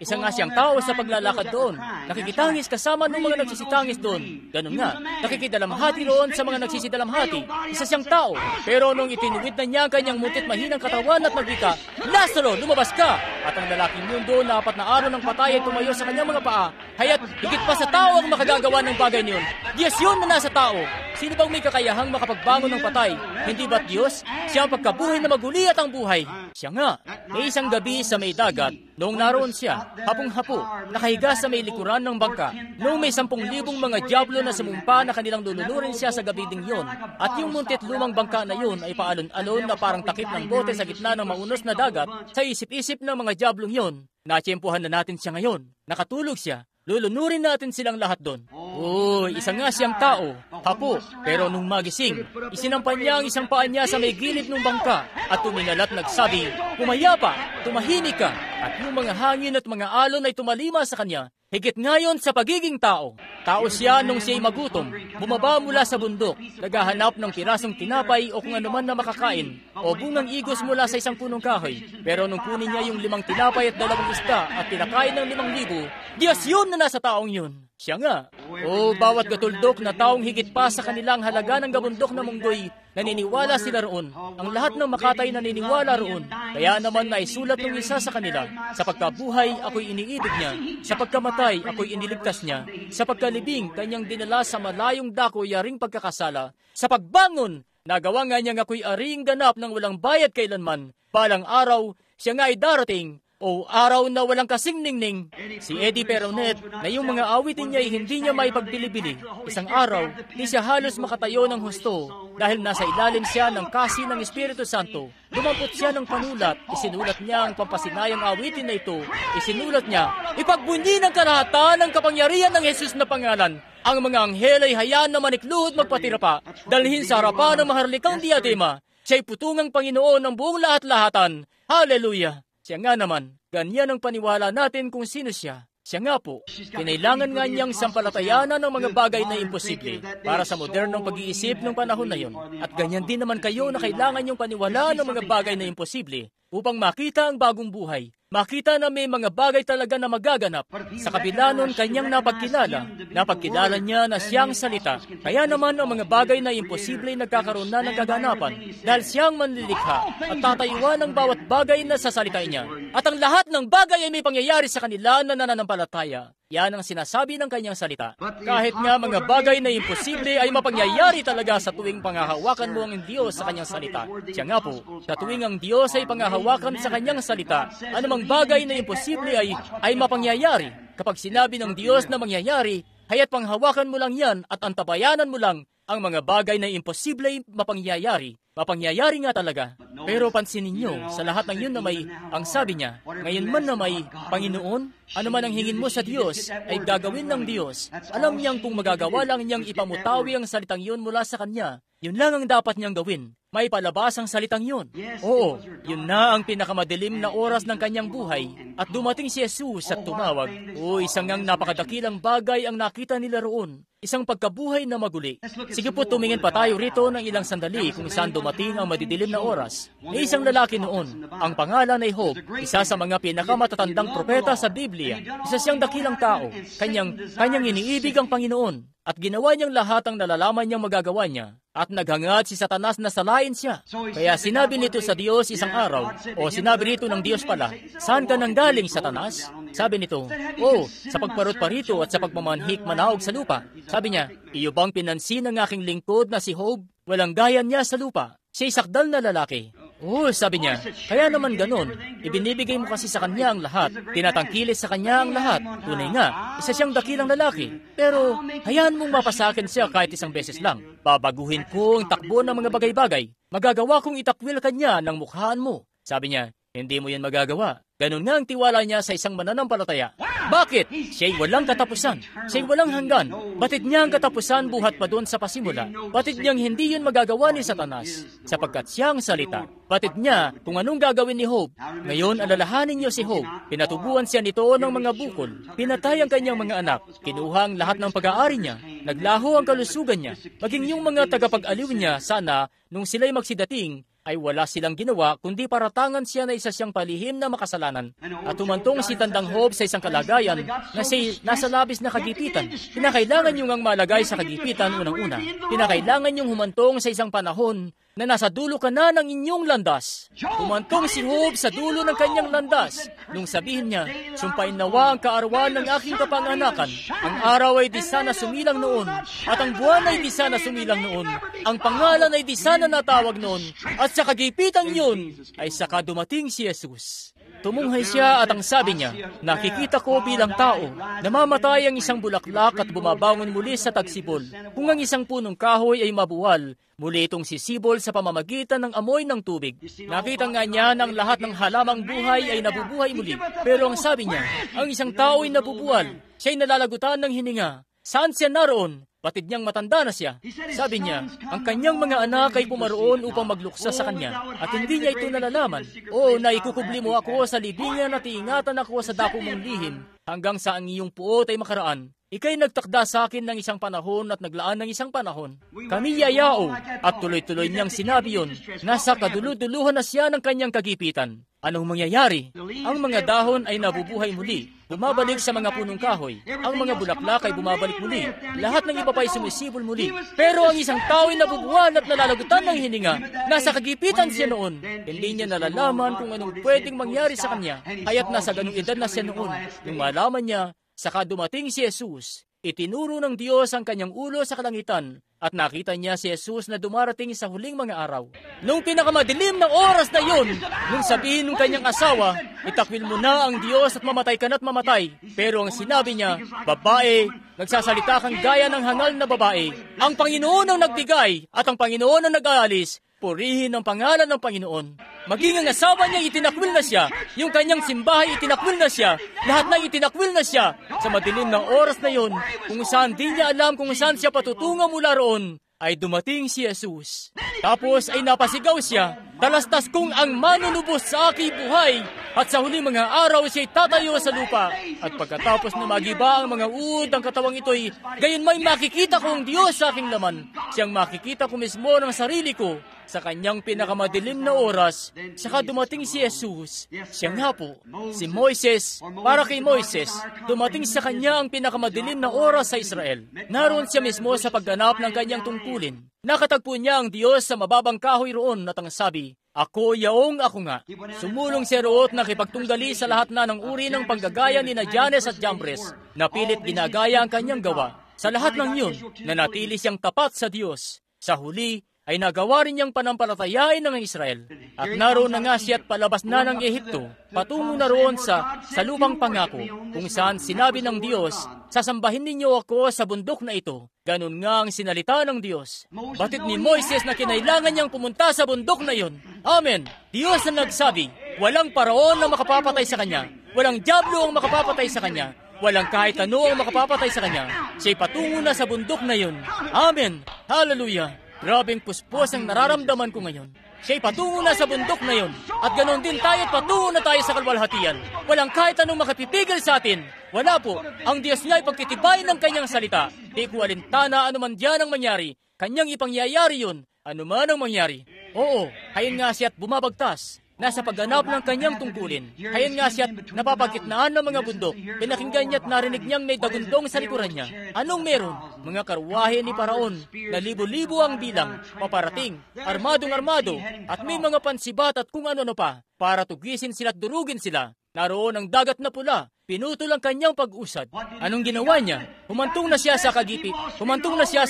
Isa nga siyang tao sa paglalakad doon. Nakikitangis kasama ng mga nagsisitangis doon. Ganun nga, nakikidalamhati roon sa mga nagsisidalamhati. Isa siyang tao. Pero nung itinuwid na niya ang kanyang mutit mahinang katawan at magwika, Lazaro, lumabas ka! At ang lalaking yun doon na 4 na araw ng patay ay tumayo sa kanyang mga paa. Haya't higit pa sa tao ang makagagawa ng bagay niyon. Diyos yun na nasa tao. Sino bang may kakayahang makapagbangon ng patay? Hindi ba't Diyos? Siya ang pagkabuhay na maguliat ang buhay. Siya nga, may isang gabi sa may dagat, noong naroon siya, hapong-hapo, nakahiga sa may likuran ng bangka. Noong may 10,000 mga diablo na sumumpa na kanilang lulunurin siya sa gabi ding yun. At yung muntit lumang bangka na yun ay paalon-alon na parang takip ng bote sa gitna ng maunos na dagat. Sa isip-isip ng mga diablong yun, natsyempohan na natin siya ngayon. Nakatulog siya. Lulunurin natin silang lahat doon. Isa nga siyang tao, hapo. Pero nung magising, isinampan niya ang isang paa niya sa may gilid ng bangka at tumingal at nagsabi, "Pumaya pa, tumahimik ka." At yung mga hangin at mga alon ay tumalima sa kanya. Higit ngayon sa pagiging tao. Tao siya nung siya'y magutom, bumaba mula sa bundok, naghahanap ng pirasong tinapay o kung anuman na makakain, o bungang igos mula sa isang punong kahoy. Pero nung kunin niya yung 5 tinapay at 2 isda at pinakain ng 5,000, Diyos yun na nasa taong yun. Siya nga. Bawat gatuldok na taong higit pa sa kanilang halaga ng gabundok na munggoy, naniniwala sila roon. Ang lahat ng Makatay naniniwala roon. Kaya naman naisulat ng isa sa kanila, sa pagkabuhay, ako'y iniibig niya. Sa pagkamatay, ako'y iniligtas niya. Sa pagkalibing, kanyang dinala sa malayong dako yaring pagkakasala. Sa pagbangon, nagawa nga niyang ako'y aring ganap ng walang bayad kailanman. Balang araw, siya nga ay darating, O araw na walang kasing ningning. Si Eddie Peronet, na yung mga awitin niya ay hindi niya maipagpili-bili. Isang araw, di siya halos makatayo ng husto dahil nasa ilalim siya ng kasi ng Espiritu Santo. Dumampot siya ng panulat, isinulat niya ang pampasinayang awitin na ito. Isinulat niya, ipagbunyi ng kalahatan ng kapangyarihan ng Jesus na pangalan. Ang mga anghel ay hayaan na manikluhod magpatira pa, dalhin sa harapan ng maharlikang diadema. Siya'y putungang Panginoon ng buong lahat-lahatan. Hallelujah! Siya nga naman, ganyan ang paniwala natin kung sino siya. Siya nga po, kinailangan nga niyang sampalatayanan ng mga bagay na imposible para sa modernong pag-iisip ng panahon na yon. At ganyan din naman kayo na kailangan niyong paniwalaan ng mga bagay na imposible upang makita ang bagong buhay. Makita na may mga bagay talaga na magaganap. Sa kabila nun, kanyang napagkilala niya na siyang salita. Kaya naman ang mga bagay na imposible nagkakaroon na ng kaganapan dahil siyang manlilikha at tatayuan ang bawat bagay na sasalitain niya. At ang lahat ng bagay ay may pangyayari sa kanila na nananampalataya. Yan ang sinasabi ng kanyang salita. Kahit nga mga bagay na imposible ay mapangyayari talaga sa tuwing pangahawakan mo ang Diyos sa kanyang salita. Siya nga po, sa tuwing ang Diyos ay pangahawakan sa kanyang salita, anumang bagay na imposible ay mapangyayari. Kapag sinabi ng Diyos na mangyayari, haya't panghawakan mo lang yan at antabayanan mo lang ang mga bagay na imposible ay mapangyayari. Mapangyayari nga talaga. Pero pansinin niyo, sa lahat ng yun na may, ang sabi niya, ngayon man na may Panginoon, ano man ang hingin mo sa Diyos, ay gagawin ng Diyos. Alam niyang kung magagawa lang niyang ipamutawi ang salitang yun mula sa Kanya, yun lang ang dapat niyang gawin. May palabas ang salitang yun. Oo, yun na ang pinakamadilim na oras ng kanyang buhay. At dumating si Jesus at tumawag. O isang ngang napakadakilang bagay ang nakita nila roon. Isang pagkabuhay na maguli. Sige po, tumingin pa tayo rito ng ilang sandali kung saan dumating ang madidilim na oras. May isang lalaki noon. Ang pangalan ay Job, isa sa mga pinakamatatandang propeta sa Biblia. Isa siyang dakilang tao. Kanyang iniibig ang Panginoon. At ginawa niyang lahat ang nalalaman niyang magagawa niya. At naghangad si Satanas na salain siya. Kaya sinabi nito sa Diyos isang araw, o sinabi rito ng Diyos pala, saan ka nanggaling, Satanas? Sabi nito, sa pagparot pa rito at sa pagmamanhik manaog sa lupa. Sabi niya, iyo bang pinansin ng aking lingkod na si Job? Walang gaya niya sa lupa. Siya'y sakdal na lalaki. Sabi niya, kaya naman ganon, ibinibigay mo kasi sa kanya ang lahat, tinatangkilis sa kanya ang lahat. Tunay nga, isa siyang dakilang lalaki. Pero, hayaan mong mapasakin siya kahit isang beses lang. Babaguhin ko ang takbo ng mga bagay-bagay. Magagawa kong itakwil kanya ng mukhaan mo. Sabi niya, hindi mo yan magagawa. Ganun nga ang tiwala niya sa isang mananampalataya. Bakit? Siya'y walang katapusan. Siya'y walang hanggan. Batid niya ang katapusan buhat pa doon sa pasimula. Batid niyang hindi yun magagawa ni Satanas, sapagkat siya ang salita. Batid niya kung anong gagawin ni Job. Ngayon, alalahanin niyo si Job. Pinatubuan siya nito ng mga bukol. Pinatay ang kanyang mga anak. Kinuha ang lahat ng pag-aari niya. Naglaho ang kalusugan niya. Maging yung mga tagapag-aliw niya, sana, nung sila'y magsidating, ay wala silang ginawa kundi paratangan siya na isa siyang palihim na makasalanan. At tumantong si Tandang Job sa isang kalagayan na nasa labis na kagipitan. Pinakailangan niyong ang malagay sa kagipitan unang-una. Pinakailangan niyong humantong sa isang panahon na nasa dulo ka na ng inyong landas. Humantong si Job sa dulo ng kanyang landas. Nung sabihin niya, sumpain nawa ang kaarawan ng aking kapanganakan. Ang araw ay di sana sumilang noon, at ang buwan ay di sana sumilang noon. Ang pangalan ay di sana natawag noon, at sa kagipitan yun ay saka dumating si Jesus. Tumunghay siya at ang sabi niya, nakikita ko bilang tao, namamatay ang isang bulaklak at bumabangon muli sa tagsibol. Kung ang isang punong kahoy ay mabuwal, muli itong sisibol sa pamamagitan ng amoy ng tubig. Nakita nga niya ng lahat ng halamang buhay ay nabubuhay muli. Pero ang sabi niya, ang isang tao ay nabubuwal, siya'y nalalagutan ng hininga. Saan siya naroon? Batid niyang matanda na siya. Sabi niya, ang kanyang mga anak ay pumaroon upang magluksa sa kanya, at hindi niya ito nalalaman. Naikukubli mo ako sa libingan at iingatan ako sa dako mong lihim, hanggang sa ang iyong puot ay makaraan. Ika'y nagtakda sa akin ng isang panahon at naglaan ng isang panahon. Kami yayao, at tuloy-tuloy niyang sinabi yun, nasa kaduluduluhan na siya ng kanyang kagipitan. Anong mangyayari? Ang mga dahon ay nabubuhay muli, bumabalik sa mga punong kahoy. Ang mga bulaklak ay bumabalik muli. Lahat ng iba pa ay sumisibol muli. Pero ang isang tao ay nabubuhan at nalalagutan ng hininga. Nasa kagipitan siya noon. Hindi niya nalalaman kung anong pwedeng mangyari sa kanya. Kaya't nasa ganung edad na siya noon. Nung malaman niya, saka dumating si Jesus. Itinuro ng Diyos ang kanyang ulo sa kalangitan at nakita niya si Jesus na dumarating sa huling mga araw. Nung pinakamadilim ng oras na yun, nung sabihin ng kanyang asawa, itakwil mo na ang Diyos at mamatay ka na't mamatay. Pero ang sinabi niya, babae, nagsasalita kang gaya ng hangal na babae. Ang Panginoon ang nagbigay at ang Panginoon ang nag-aalis. Purihin ang pangalan ng Panginoon. Maging ang asawa niya itinakwil na siya, yung kanyang simbahay itinakwil na siya, lahat na itinakwil na siya. Sa madilim na oras na yon, kung saan di niya alam kung saan siya patutungo mula roon, ay dumating si Jesus. Tapos ay napasigaw siya, talastas kong ang manunubos sa aking buhay, at sa huling mga araw siya'y tatayo sa lupa. At pagkatapos na magiba ang mga uod ng katawang ito'y, gayon may makikita ko ang Diyos sa aking laman. Siyang makikita ko mismo ng sarili ko. Sa kanyang pinakamadilim na oras, saka dumating si Jesus. Siya nga po, si Moises, para kay Moises, dumating sa kanya ang pinakamadilim na oras sa Israel. Naroon siya mismo sa pagganap ng kanyang tungkulin. Nakatagpo niya ang Diyos sa mababang kahoy roon at ang sabi, ako yaong ako nga. Sumulong si Ruth na kipagtunggali sa lahat na ng uri ng panggagaya ni na Janes at Jambres, na pilit ginagaya ang kanyang gawa. Sa lahat ng yun, nanatili siyang tapat sa Diyos. Sa huli, ay nagawa rin niyang panampalatayain ng Israel. At naroon na nga siya at palabas na ng Ehipto, patungo na roon sa lupang pangako, kung saan sinabi ng Diyos, sasambahin ninyo ako sa bundok na ito. Ganun nga ang sinalita ng Diyos. Batid ni Moises na kinailangan niyang pumunta sa bundok na yon. Amen. Diyos ang nagsabi, walang paraon na makapapatay sa kanya, walang diablo ang makapapatay sa kanya, walang kahit ano ang makapapatay sa kanya. Siya'y patungo na sa bundok na yon. Amen. Hallelujah. Grabing puspos ang nararamdaman ko ngayon. Siya'y patungo na sa bundok na yon. At ganoon din tayo at patungo na tayo sa kalwalhatian. Walang kahit anong makapipigil sa atin. Wala po. Ang Diyos niya ay pagtitibayin ng kanyang salita. Di ko alintana anuman diyan ang mangyari. Kanyang ipangyayari yun. Anuman ang mangyari. Oo, hayin nga siya at bumabagtas. Nasa pagganap ng kanyang tungkulin. Hayan nga siya at napapagitnaan ng mga bundok. Pinakinggan niya at narinig niyang may dagundong sa likuran niya. Anong meron? Mga karwahe ni Paraon, na libo-libo ang bilang, paparating, armadong-armado, at may mga pansibat at kung ano-ano pa, para tugisin sila at durugin sila. Naroon ang dagat na pula. Pinutol ang kanyang pag-usad. Anong ginawa niya? Humantong na siya sa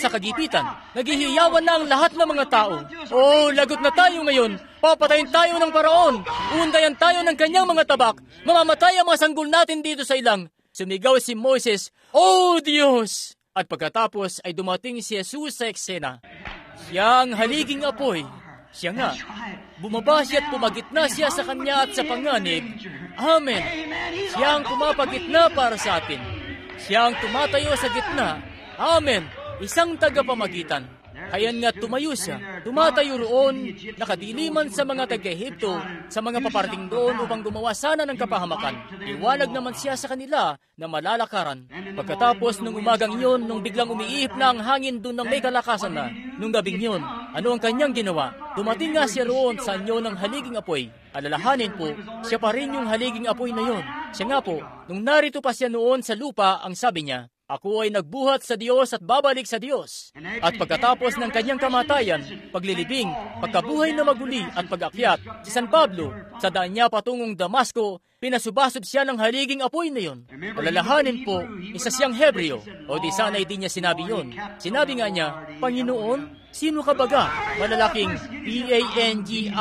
kagipitan. Naghihiyawan na ang lahat ng mga tao. Oh, lagot na tayo ngayon. Papatayin tayo ng Paraon. Uundayan tayo ng kanyang mga tabak. Mamamatay ang mga sanggol natin dito sa ilang. Sumigaw si Moises, oh Diyos! At pagkatapos ay dumating si Jesus sa eksena. Siya ang haliging apoy. Siya nga. Bumaba siya at pumagitna siya sa kanya at sa panganib. Amen. Siya ang pumapagitna para sa atin. Siya ang tumatayo sa gitna. Amen. Isang tagapamagitan. Hayan nga tumayo siya. Tumatayo roon, nakadiliman sa mga taga-Ehipto, sa mga paparating doon upang gumawa sana ng kapahamakan. Iwanag naman siya sa kanila na malalakaran. Pagkatapos nung umagang iyon, nung biglang umiihip na ang hangin doon ng may kalakasan na, nung gabing yun, ano ang kanyang ginawa? Dumating nga siya roon sa anyo ng haliging apoy. Alalahanin po, siya pa rin yung haliging apoy na yon. Siya nga po, nung narito pa siya noon sa lupa, ang sabi niya, ako ay nagbuhat sa Diyos at babalik sa Diyos. At pagkatapos ng kanyang kamatayan, paglilibing, pagkabuhay na maguli at pag-akyat, si San Pablo, sa daan niya patungong Damasco, pinasubasod siya ng haliging apoy na yon. Alalahanin po, isa siyang Hebreo, o di sana hindi niya sinabi yon. Sinabi nga niya, Panginoon, sino ka baga? Malalaking P-A-N-G-I-N-O-O-N.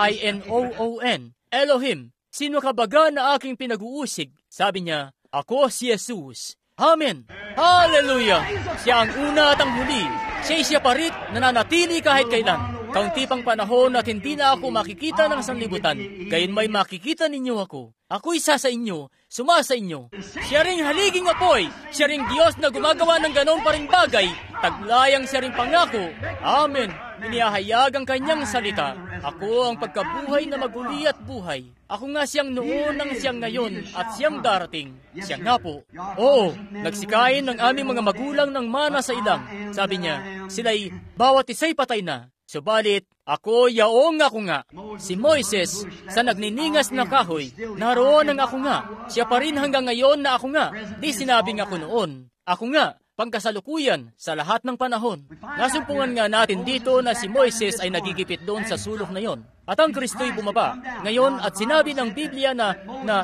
Elohim, sino ka baga na aking pinag-uusig? Sabi niya, ako si Jesus. Amen! Hallelujah! Siya ang una at ang huli. Siya pa rin nananatili kahit kailan. Kaunti pang panahon at hindi na ako makikita ng sanlibutan. Gayon may makikita ninyo ako. Ako'y isa sa inyo, sumasa inyo. Siya ring haliging apoy. Siya ring Diyos na gumagawa ng ganon pa ring bagay. Taglayang siya ring pangako. Amen! Inihahayag ang kanyang salita. Ako ang pagkabuhay na maguli at buhay. Ako nga siyang noon ang siyang ngayon at siyang darating. Siya nga po. Oo, nagsikain ng aming mga magulang ng mana sa ilang. Sabi niya, sila'y bawat isa'y patay na. Subalit, ako yaong ako nga. Si Moises, sa nagniningas na kahoy, naroon ang ako nga. Siya pa rin hanggang ngayon na ako nga. Di sinabing ako noon. Ako nga, pangkasalukuyan sa lahat ng panahon. Nasumpungan nga natin dito na si Moises ay nagigipit doon sa sulok na yon. At ang Kristo'y bumaba. Ngayon, at sinabi ng Biblia na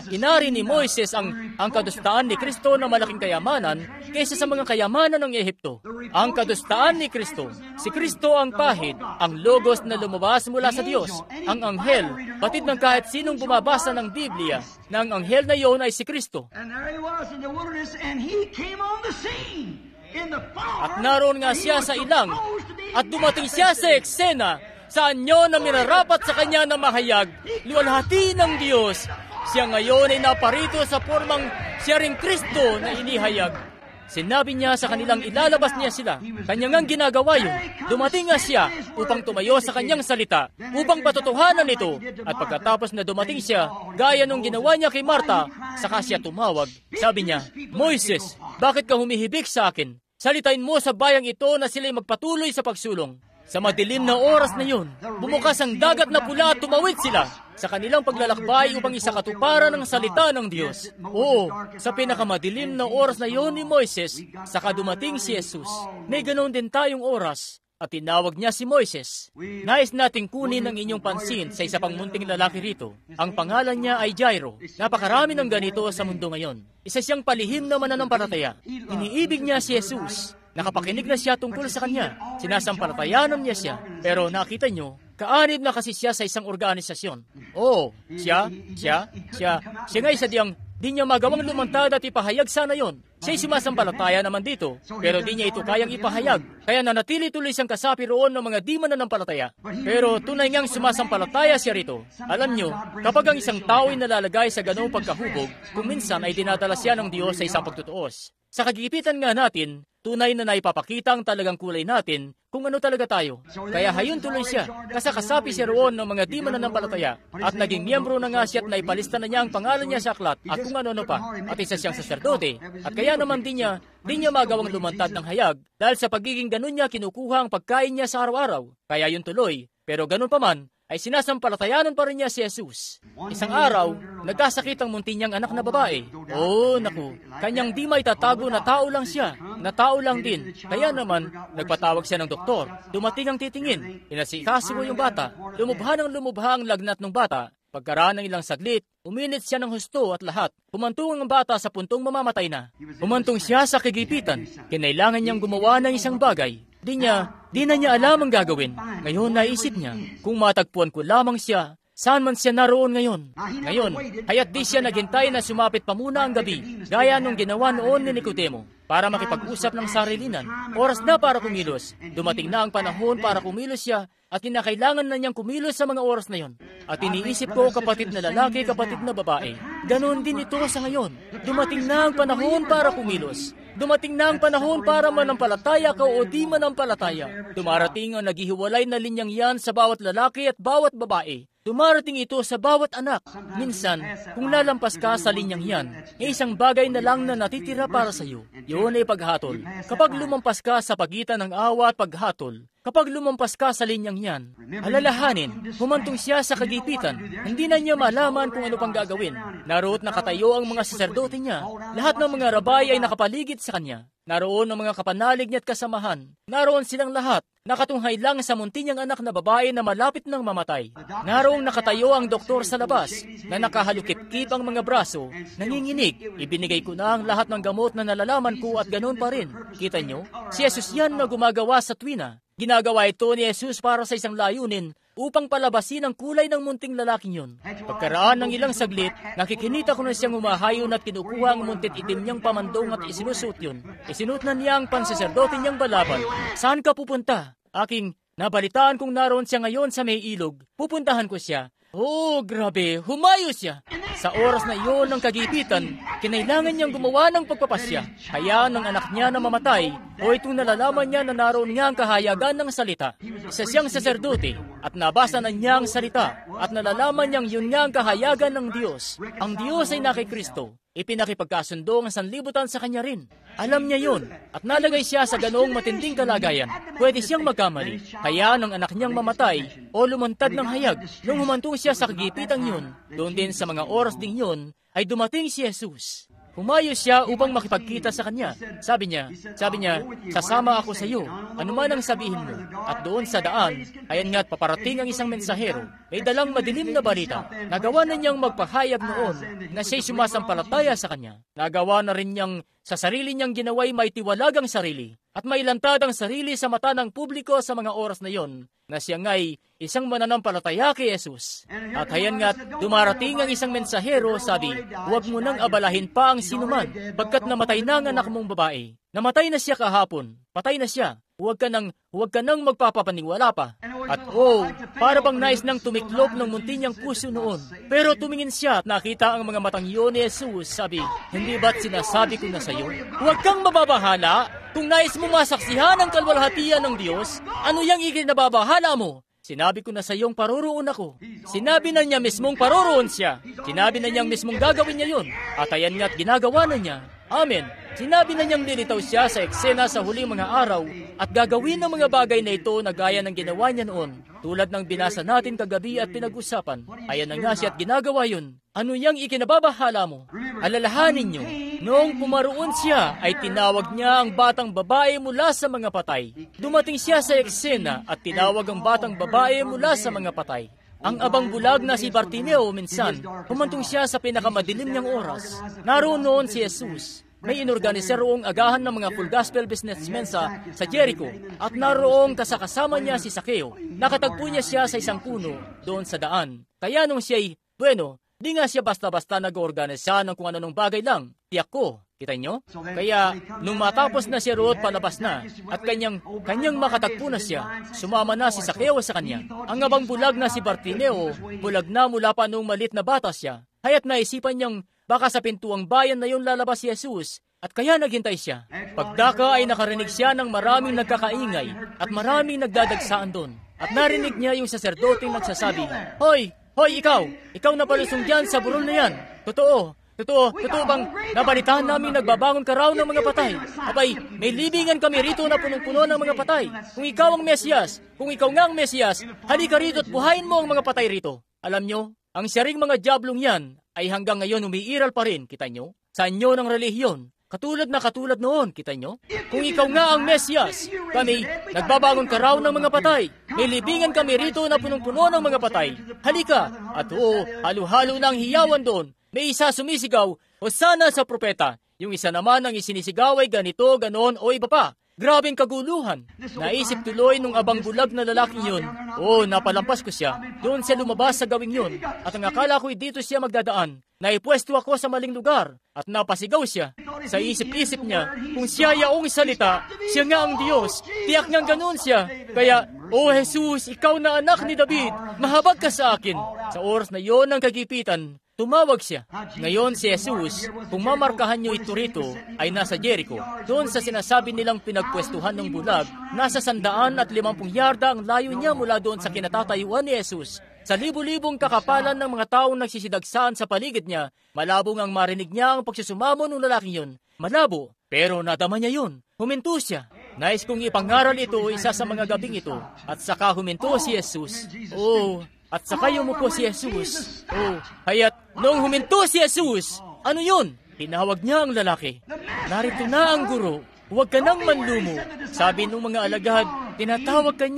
inari ni Moises ang kadustaan ni Kristo na malaking kayamanan kaysa sa mga kayamanan ng Ehipto. Ang kadustaan ni Kristo, si Kristo ang pahid, ang logos na lumabas mula sa Diyos, ang anghel, batid ng kahit sinong bumabasa ng Biblia, na ang anghel na iyon ay si Kristo. At naroon nga siya sa ilang, at dumating siya sa eksena, saan nyo na minarapat sa kanya na mahayag, luwalhati ng Diyos. Siya ngayon ay naparito sa formang siya ring Kristo na inihayag. Sinabi niya sa kanilang ilalabas niya sila. Kanyang ang ginagawa yun. Dumating nga siya upang tumayo sa kanyang salita, upang patutuhanan ito. At pagkatapos na dumating siya, gaya nung ginawa niya kay Marta, saka siya tumawag. Sabi niya, Moises, bakit ka humihibik sa akin? Salitain mo sa bayang ito na sila'y magpatuloy sa pagsulong. Sa madilim na oras na yun, bumukas ang dagat na pula at tumawid sila sa kanilang paglalakbay upang isakatuparan ng salita ng Diyos. Oo, sa pinakamadilim na oras na yun ni Moises, saka dumating si Jesus. May ganoon din tayong oras at tinawag niya si Moises. Nais nating kunin ang inyong pansin sa isa pang munting lalaki rito. Ang pangalan niya ay Jairo. Napakarami ng ganito sa mundo ngayon. Isa siyang palihim na mananampalataya. Iniibig niya si Jesus. Nakapakinig na siya tungkol sa kanya. Sinasampalatayanan niya siya. Pero nakita nyo, kaanib na kasi siya sa isang organisasyon. Oo, siya nga'y sadyang di niya magawang lumantad at ipahayag sana yon. Siya'y sumasampalataya naman dito, pero di niya ito kayang ipahayag. Kaya nanatili tuloy siyang kasapi roon ng mga di mananampalataya. Pero tunay ngang sumasampalataya siya rito. Alam nyo, kapag ang isang tao'y nalalagay sa ganoong pagkahubog, kung minsan ay dinadala siya ng Diyos sa isang pagtutuos. Sa kagipitan nga natin, tunay na naipapakita ang talagang kulay natin kung ano talaga tayo. Kaya hayon tuloy siya, kasakasapi siya roon ng mga di mananampalataya. At naging miyembro na nga siya at naipalista na niya ang pangalan niya sa aklat at kung ano-ano pa. At isa siyang saserdote. At kaya naman di niya magawang lumantad ng hayag dahil sa pagiging ganun niya kinukuha ang pagkain niya sa araw-araw. Kaya yun tuloy. Pero ganun pa man, ay sinasampalatayanan pa rin niya si Jesus. Isang araw, nagkasakit ang munti niyang anak na babae. Oh, naku, kanyang di may tatago na tao lang siya, na tao lang din. Kaya naman, nagpatawag siya ng doktor. Dumating ang titingin, inasikaso yung bata. Lumubha ang lagnat ng bata. Pagkaraan ng ilang saglit, uminit siya ng husto at lahat. Humantong ang bata sa puntong mamamatay na. Humantong siya sa kagipitan. Kinailangan niyang gumawa ng isang bagay. Di na niya alam ang gagawin. Ngayon naisip niya, kung matagpuan ko lamang siya, saan man siya naroon ngayon? Ngayon, kaya't di siya naghintay na sumapit pa muna ang gabi, gaya nung ginawa noon ni Nicodemo, para makipag-usap ng sarilinan. Oras na para kumilos. Dumating na ang panahon para kumilos siya, at kinakailangan na niyang kumilos sa mga oras na yon. At iniisip ko, kapatid na lalaki, kapatid na babae, ganon din ito sa ngayon. Dumating na ang panahon para kumilos. Dumating na ang panahon para manampalataya ka o di manampalataya. Dumarating ang naghihiwalay na linyang yan sa bawat lalaki at bawat babae. Dumarating ito sa bawat anak. Minsan, kung lalampas ka sa linyang yan, ay isang bagay na lang na natitira para sa iyo. Yun ay paghatol. Kapag lumampas ka sa pagitan ng awa at paghatol, kapag lumampas ka sa linyang yan, alalahanin, humantong siya sa kagipitan. Hindi na niya malaman kung ano pang gagawin. Naroon nakatayo ang mga saserdote niya. Lahat ng mga rabay ay nakapaligid sa kanya. Naroon ang mga kapanalig niya at kasamahan. Naroon silang lahat. Nakatunghay lang sa munti niyang anak na babae na malapit ng mamatay. Naroong nakatayo ang doktor sa labas, na nakahalukip-kip ang mga braso, nanginginig. Ibinigay ko na ang lahat ng gamot na nalalaman ko at ganoon pa rin. Kita niyo, si Jesus yan na gumagawa sa tuwina. Ginagawa ito ni Jesus para sa isang layunin upang palabasin ang kulay ng munting lalaking yun. Pagkaraan ng ilang saglit, nakikinita ko na siyang umahayon at kinukuha ang muntit itim niyang pamandong at isinusuot yun. Isinuot na niya ang pansaserdote niyang balabal. Saan ka pupunta? Aking nabalitaan kung naroon siya ngayon sa may ilog. Pupuntahan ko siya. Oh, grabe, humayo siya. Sa oras na iyon ng kagipitan, kinailangan niyang gumawa ng pagpapasya. Kaya ng anak niya na mamatay, o itong nalalaman niya na naroon nga ang kahayagan ng salita. Isa siyang saserdote, at nabasa na niya ang salita, at nalalaman niyang yun nga ang kahayagan ng Diyos. Ang Diyos ay nakikristo. Ipinakipagkasundo ang sanlibutan sa kanya rin. Alam niya yun, at nalagay siya sa ganoong matinding kalagayan. Pwede siyang magkamali. Kaya nang anak niyang mamatay o lumantad ng hayag, nung humantong siya sa kagipitan yun, doon din sa mga oras ding yun, ay dumating si Jesus. Pumayo siya upang makipagkita sa kanya. Sabi niya, sasama ako sa iyo, anuman ang sabihin mo. At doon sa daan, ayan nga't paparating ang isang mensahero, may dalang madilim na balita. Nagawa na niyang magpahayag noon na siya'y sumasampalataya sa kanya. Nagawa na rin niyang sa sarili niyang ginawa'y may tiwalagang sarili at may lantad ang sarili sa mata ng publiko sa mga oras na yon, na siya nga'y isang mananampalataya kay Jesus. At hayan nga't dumarating ang isang mensahero, sabi, huwag mo nang abalahin pa ang sinuman, pagkat namatay na ang anak mong babae. Namatay na siya kahapon, patay na siya. Huwag ka nang magpapapaniwala pa. At para bang nais nang tumiklop ng munti niyang puso noon. Pero tumingin siya at nakita ang mga matang iyon ni Jesus. Sabi, hindi ba't sinasabi ko na sa iyo? Huwag kang mababahala. Kung nais mo masaksihan ang kalwalhatian ng Diyos, ano yang ikinababahala mo? Sinabi ko na sa iyong paroroon ako. Sinabi na niya mismong paroroon siya. Sinabi na niyang mismong gagawin niya yun. At ayan nga't ginagawa na niya. Amen. Sinabi na niyang lilitaw siya sa eksena sa huling mga araw at gagawin ng mga bagay na ito na gaya ng ginawa niya noon. Tulad ng binasa natin kagabi at pinag-usapan. Ayan na nga siya at ginagawa yun. Ano yang ikinababahala mo? Alalahanin niyo, noong pumaroon siya ay tinawag niya ang batang babae mula sa mga patay. Dumating siya sa eksena at tinawag ang batang babae mula sa mga patay. Ang abang bulag na si Bartimeo minsan, humantong siya sa pinakamadilim niyang oras. Naroon noon si Jesus. May inorganisar roong agahan ng mga full gospel businessmen sa Jericho at naroong kasakasama niya si Sakeo. Nakatagpo niya siya sa isang puno doon sa daan. Kaya nung siya'y, di nga siya basta-basta nag-organisa ng kung anong bagay lang. Tiyak ko, kita nyo? Kaya nung matapos na si Ruth palabas na at kanyang makatagpo na siya, sumama na si Sakeo sa kanya. Ang abang bulag na si Bartimeo, bulag na mula pa nung malit na bata siya. Haya't naisipan niyang baka sa pintuang bayan na yun lalabas si Jesus at kaya naghintay siya. Pagdaka ay nakarinig siya ng maraming nagkakaingay at maraming nagdadagsaan doon. At narinig niya yung saserdoteng nagsasabi, Hoy, ikaw na palusong dyan sa burol na yan. Totoo bang nabalitaan namin nagbabangon ka raw ng mga patay? Abay, may libingan kami rito na punong-puno ng mga patay. Kung ikaw nga ang Mesiyas, halika rito at buhayin mo ang mga patay rito. Alam nyo, ang siyaring mga diablong yan ay hanggang ngayon umiiral pa rin, kita nyo? Sa anyo ng relihiyon, katulad noon, kita nyo? Kung ikaw nga ang Mesiyas, kami, nagbabangon ka raw ng mga patay. May libingan kami rito na punong-puno ng mga patay. Halika! At halo-halo na ang hiyawan doon. May isa sumisigaw, Hosana sa propeta. Yung isa naman ang isinisigaw ay ganito, ganon, o iba pa. Grabing kaguluhan. Naisip tuloy nung abang bulag na lalaking yun. Napalampas ko siya. Doon siya lumabas sa gawing yun. At ang akala ko'y dito siya magdadaan. Naipwesto ako sa maling lugar. At napasigaw siya. Sa isip-isip niya, kung siya yaong salita, siya nga ang Diyos. Tiyak niyang ganoon siya. Kaya, Jesus, ikaw na anak ni David, mahabag ka sa akin. Sa oras na yon ng kagipitan, tumawag siya. Ngayon si Jesus, kung mamarkahan niyo ito rito, ay nasa Jericho. Doon sa sinasabi nilang pinagpwestuhan ng bulag, nasa 150 yarda ang layo niya mula doon sa kinatatayuan ni Jesus. Sa libu-libong kakapalan ng mga taong nagsisidagsaan sa paligid niya, malabo ngang marinig niya ang pagsusumamo ng lalaking yun. Malabo, pero nadama niya yun. Huminto siya. Nais kong ipangaral ito isa sa mga gabing ito. At saka huminto si Jesus. At saka yumuko si Jesus. Hayat, noong huminto si Jesus, ano yun? Tinawag niya ang lalaki. Narito na ang guro. Huwag ka nang manlumo. Sabi ng mga alagad, tinatawag ka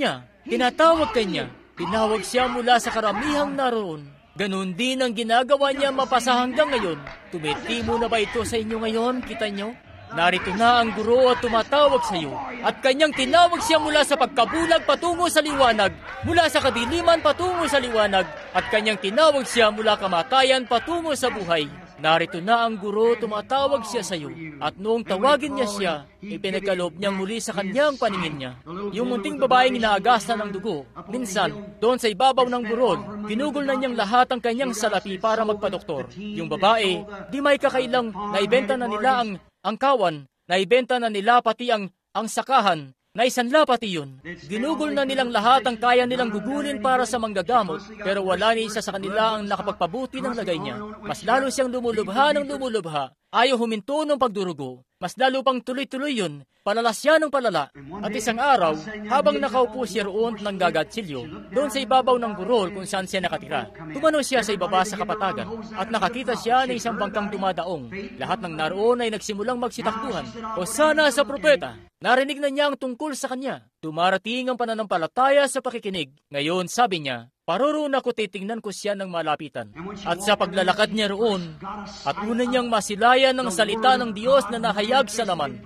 niya. Tinawag siya mula sa karamihang naroon. Ganun din ang ginagawa niya mapasa hanggang ngayon. Tumitimo na ba ito sa inyo ngayon? Kita nyo? Narito na ang guro at tumatawag sa iyo. At kanyang tinawag siya mula sa pagkabulag patungo sa liwanag, mula sa kadiliman patungo sa liwanag, at kanyang tinawag siya mula kamatayan patungo sa buhay. Narito na ang guro, tumatawag siya sa iyo. At noong tawagin niya siya, ipinagkaloob niyang muli sa kanyang paningin niya. Yung munting babaeng inaagasan ng dugo, minsan, doon sa ibabaw ng burol, pinugol na niyang lahat ang kanyang salapi para magpadoktor. Yung babae, di may kakailang naibenta na nila ang kawan, naibenta na nila pati ang sakahan, naisanla pati yun. Ginugol na nilang lahat ang kaya nilang gugulin para sa manggagamot, pero wala ni isa sa kanila ang nakapagpabuti ng lagay niya. Mas lalo siyang lumulubha ng lumulubha. ayaw huminto ng pagdurugo. Mas lalo pang tuloy-tuloy yun, palala siya ng palala. At isang araw, habang nakaupo siya roon ng gagatsilyo, doon sa ibabaw ng burol kung saan siya nakatira, tumano siya sa ibaba sa kapatagan, at nakakita siya ng isang bangkang dumadaong. Lahat ng naroon ay nagsimulang magsitakbuhan. Hosana sa propeta! Narinig na niya ang tungkol sa kanya. Dumarating ang pananampalataya sa pakikinig. Ngayon, sabi niya, paroroon ako, titingnan ko siya ng malapitan. At sa paglalakad niya roon, at una niyang masilayan ng salita ng Diyos na nahayag sa laman.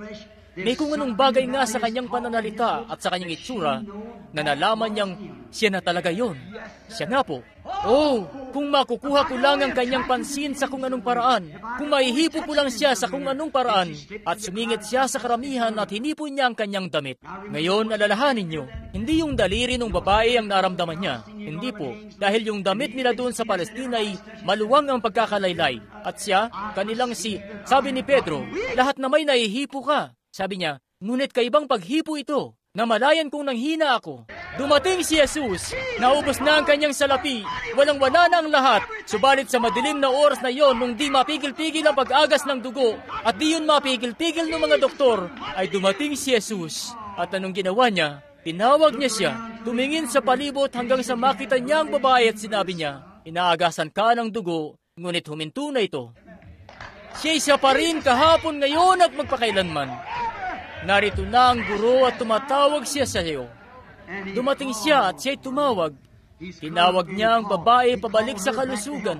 May kung anong bagay nga sa kanyang pananalita at sa kanyang itsura na nalaman niyang siya na talaga yon. Siya nga po. Oh, kung makukuha ko lang ang kanyang pansin sa kung anong paraan, kung maihipo ko lang siya sa kung anong paraan, at sumingit siya sa karamihan at hinipo niya ang kanyang damit. Ngayon, alalahanin niyo, hindi yung daliri ng babae ang naramdaman niya. Hindi po, dahil yung damit nila doon sa Palestina ay maluwang ang pagkakalaylay. At siya, kanilang sabi ni Pedro, lahat na may nahihipo ka. Sabi niya, ngunit kaibang paghipo ito, namalayan kong nanghina ako. Dumating si Jesus, naubos na ang kanyang salapi, walang-wala na ang lahat. Subalit sa madilim na oras na yon, nung di mapigil-pigil ang pag-agas ng dugo, at di yun mapigil-pigil ng mga doktor, ay dumating si Jesus. At anong ginawa niya? Tinawag niya siya, tumingin sa palibot hanggang sa makita niya ang babae at sinabi niya, inaagasan ka ng dugo, ngunit huminto na ito. Siya pa rin kahapon, ngayon at magpakailanman. Narito na ang guro at tumatawag siya sa iyo. Dumating siya at siya'y tumawag. Tinawag niya ang babae pabalik sa kalusugan.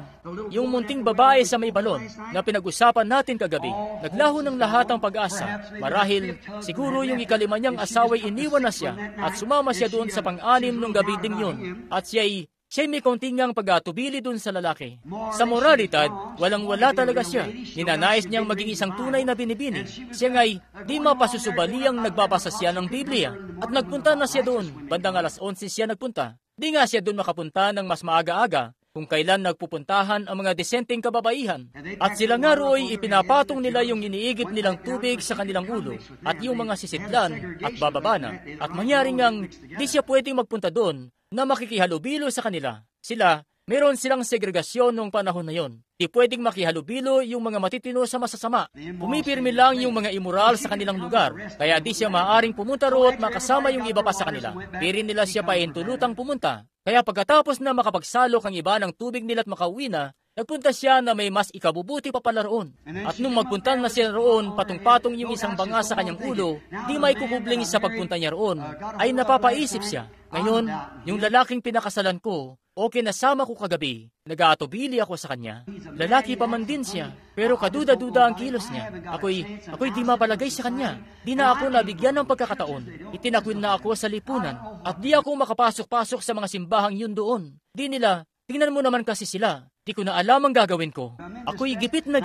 Yung munting babae sa may balon na pinag-usapan natin kagabi. Naglaho ng lahat ang pag-asa. Marahil, siguro yung ikalima niyang asawa'y iniwan na siya at sumama siya doon sa pang-anim nung gabi ding yun. At siya'y may kontingang pag-atubili dun sa lalaki. Sa moralidad, walang-wala talaga siya. Ninanais niyang maging isang tunay na binibini. Siya nga'y di mapasusubali ang nagbabasa siya ng Biblia. At nagpunta na siya doon. Bandang 11:00 siya nagpunta. Di nga siya doon makapunta ng mas maaga-aga kung kailan nagpupuntahan ang mga desenteng kababaihan. At sila nga ro'y ipinapatong nila yung iniigip nilang tubig sa kanilang ulo at yung mga sisidlan at bababa na. At mangyari ngang di siya pwedeng magpunta doon na makikihalubilo sa kanila. Sila, meron silang segregasyon noong panahon na yon. Di pwedeng makihalubilo yung mga matitino sa masasama. Pumipirmi lang yung mga immoral sa kanilang lugar, kaya di siya maaaring pumunta roon at makasama yung iba pa sa kanila. Pirin nila siya pahintulutang pumunta. Kaya pagkatapos na makapagsalok ang iba ng tubig nila at makauwi na, nagpunta siya na may mas ikabubuti pa pala roon. At nung magpunta na siya roon, patong-patong yung isang banga sa kanyang ulo, di may kukubling sa pagpunta niya roon, ay napapaisip siya. Ngayon, yung lalaking pinakasalan ko, o kinasama ko kagabi, nag-aatubili ako sa kanya. Lalaki pa man din siya, pero kaduda-duda ang kilos niya. Ako'y di mapalagay sa kanya. Di na ako nabigyan ng pagkakataon. Itinakwil na ako sa lipunan, at di ako makapasok-pasok sa mga simbahang yun doon. Di nila, tingnan mo naman kasi sila. Di ko na alam ang gagawin ko. Ako'y gipit na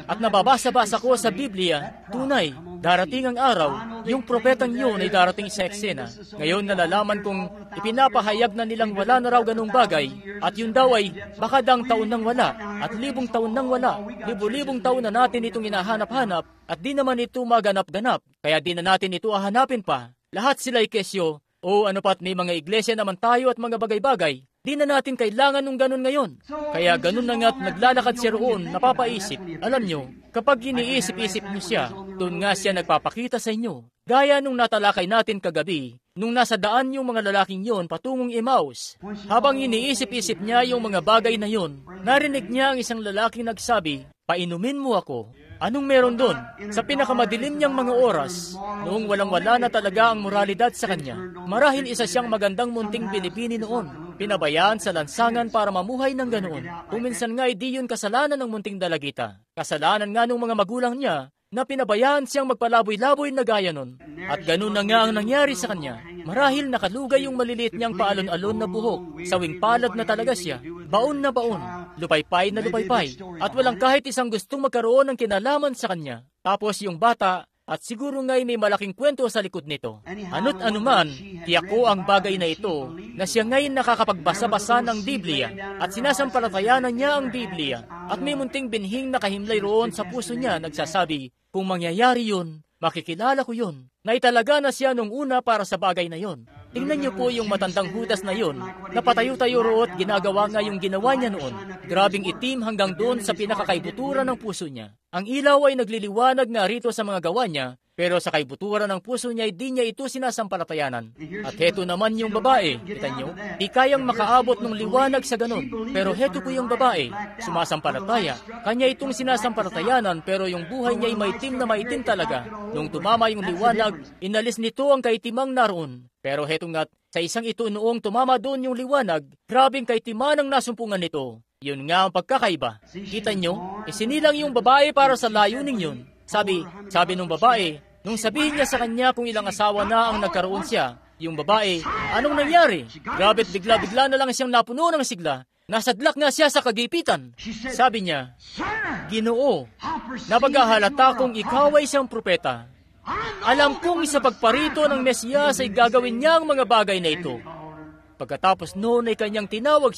at nababasa-basa ko sa Biblia. Tunay, darating ang araw, yung propetang yun ay darating sa eksena. Ngayon nalalaman kong ipinapahayag na nilang wala na raw ganung bagay, at yun daw ay baka dang taon nang wala, at 1,000 taon nang wala. 1,000 taon na natin itong hinahanap-hanap, at di naman ito maganap-ganap, kaya di na natin ito hahanapin pa. Lahat sila'y kesyo, o ano pat may mga iglesia naman tayo at mga bagay-bagay. Di na natin kailangan nung ganun ngayon. Kaya ganun na nga't naglalakad siya roon, napapaisip. Alam nyo, kapag iniisip-isip niyo siya, doon nga siya nagpapakita sa inyo. Gaya nung natalakay natin kagabi, nung nasa daan yung mga lalaking yon patungong Emmaus. Habang iniisip-isip niya yung mga bagay na yon, narinig niya ang isang lalaking nagsabi, "Painumin mo ako." Anong meron doon? Sa pinakamadilim niyang mga oras, noong walang-wala na talaga ang moralidad sa kanya, marahil isa siyang magandang munting Pilipini noon. Pinabayaan sa lansangan para mamuhay ng ganoon. Kuminsan nga di yun kasalanan ng munting dalagita. Kasalanan nga ng mga magulang niya na pinabayaan siyang magpalaboy-laboy na gaya nun. At ganun na nga ang nangyari sa kanya. Marahil nakalugay yung maliliit niyang paalon-alon na buhok. Sawing palad na talaga siya. Baon na baon. Lupaypay na lupaypay. At walang kahit isang gustong magkaroon ng kinalaman sa kanya. Tapos yung bata, at siguro nga'y may malaking kwento sa likod nito. Ano't anuman, tiyak ko ang bagay na ito, na siya ngayon nakakapagbasa-basa ng Biblia, at sinasampalatayanan niya ang Biblia, at may munting binhing nakahimlay roon sa puso niya nagsasabi, kung mangyayari yun, makikilala ko yun. Naitalaga na siya nung una para sa bagay na yon. Tingnan niyo po yung matandang Judas na yon, napatayo-tayo root, ginagawa nga yung ginawa niya noon. Grabing itim hanggang doon sa pinakakaibuturan ng puso niya. Ang ilaw ay nagliliwanag nga rito sa mga gawa niya, pero sa kaibuturan ng puso niya, di niya ito sinasampalatayanan. At heto naman yung babae, kita niyo, di kayang makaabot ng liwanag sa ganon. Pero heto po yung babae, sumasampalataya. Kanya itong sinasampalatayanan, pero yung buhay niya ay maitim talaga. Nung tumama yung liwanag, inalis nito ang kaitimang naroon. Pero heto nga't, sa isang ito noong tumama doon yung liwanag, grabing kaitiman ang nasumpungan nito. Yun nga ang pagkakaiba. Kita nyo, isinilang yung babae para sa layuning yun. Sabi nung babae, nung sabihin niya sa kanya kung ilang asawa na ang nagkaroon siya, yung babae, anong nangyari? Grabe't bigla-bigla na lang siyang napuno ng sigla. Nasadlak nga siya sa kagipitan. Sabi niya, Ginoo, napaghahalata kong ikaw ay isang propeta. Alam kong sa pagparito ng Mesiyas ay gagawin niya ang mga bagay na ito. Pagkatapos noon ay kanyang tinawag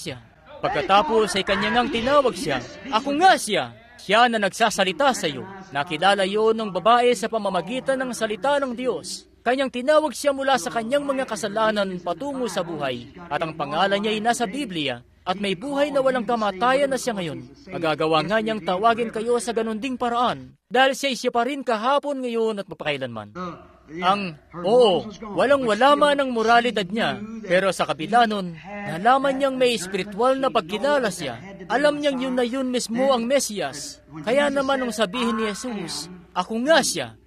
siya. Ako nga siya. Siya na nagsasalita sa iyo. Nakilala yon ng babae sa pamamagitan ng salita ng Diyos. Kanyang tinawag siya mula sa kanyang mga kasalanan patungo sa buhay. At ang pangalan niya ay nasa Biblia. At may buhay na walang kamatayan na siya ngayon. Magagawa nga niyang tawagin kayo sa ganun ding paraan. Dahil siya pa rin kahapon, ngayon at mapakailanman. Walang-wala man ang moralidad niya. Pero sa kabila nun, nalaman niyang may espiritual na pagkilala siya. Alam niyang yun na yun mismo ang Mesiyas. Kaya naman nung sabihin ni Jesus, Ako nga siya.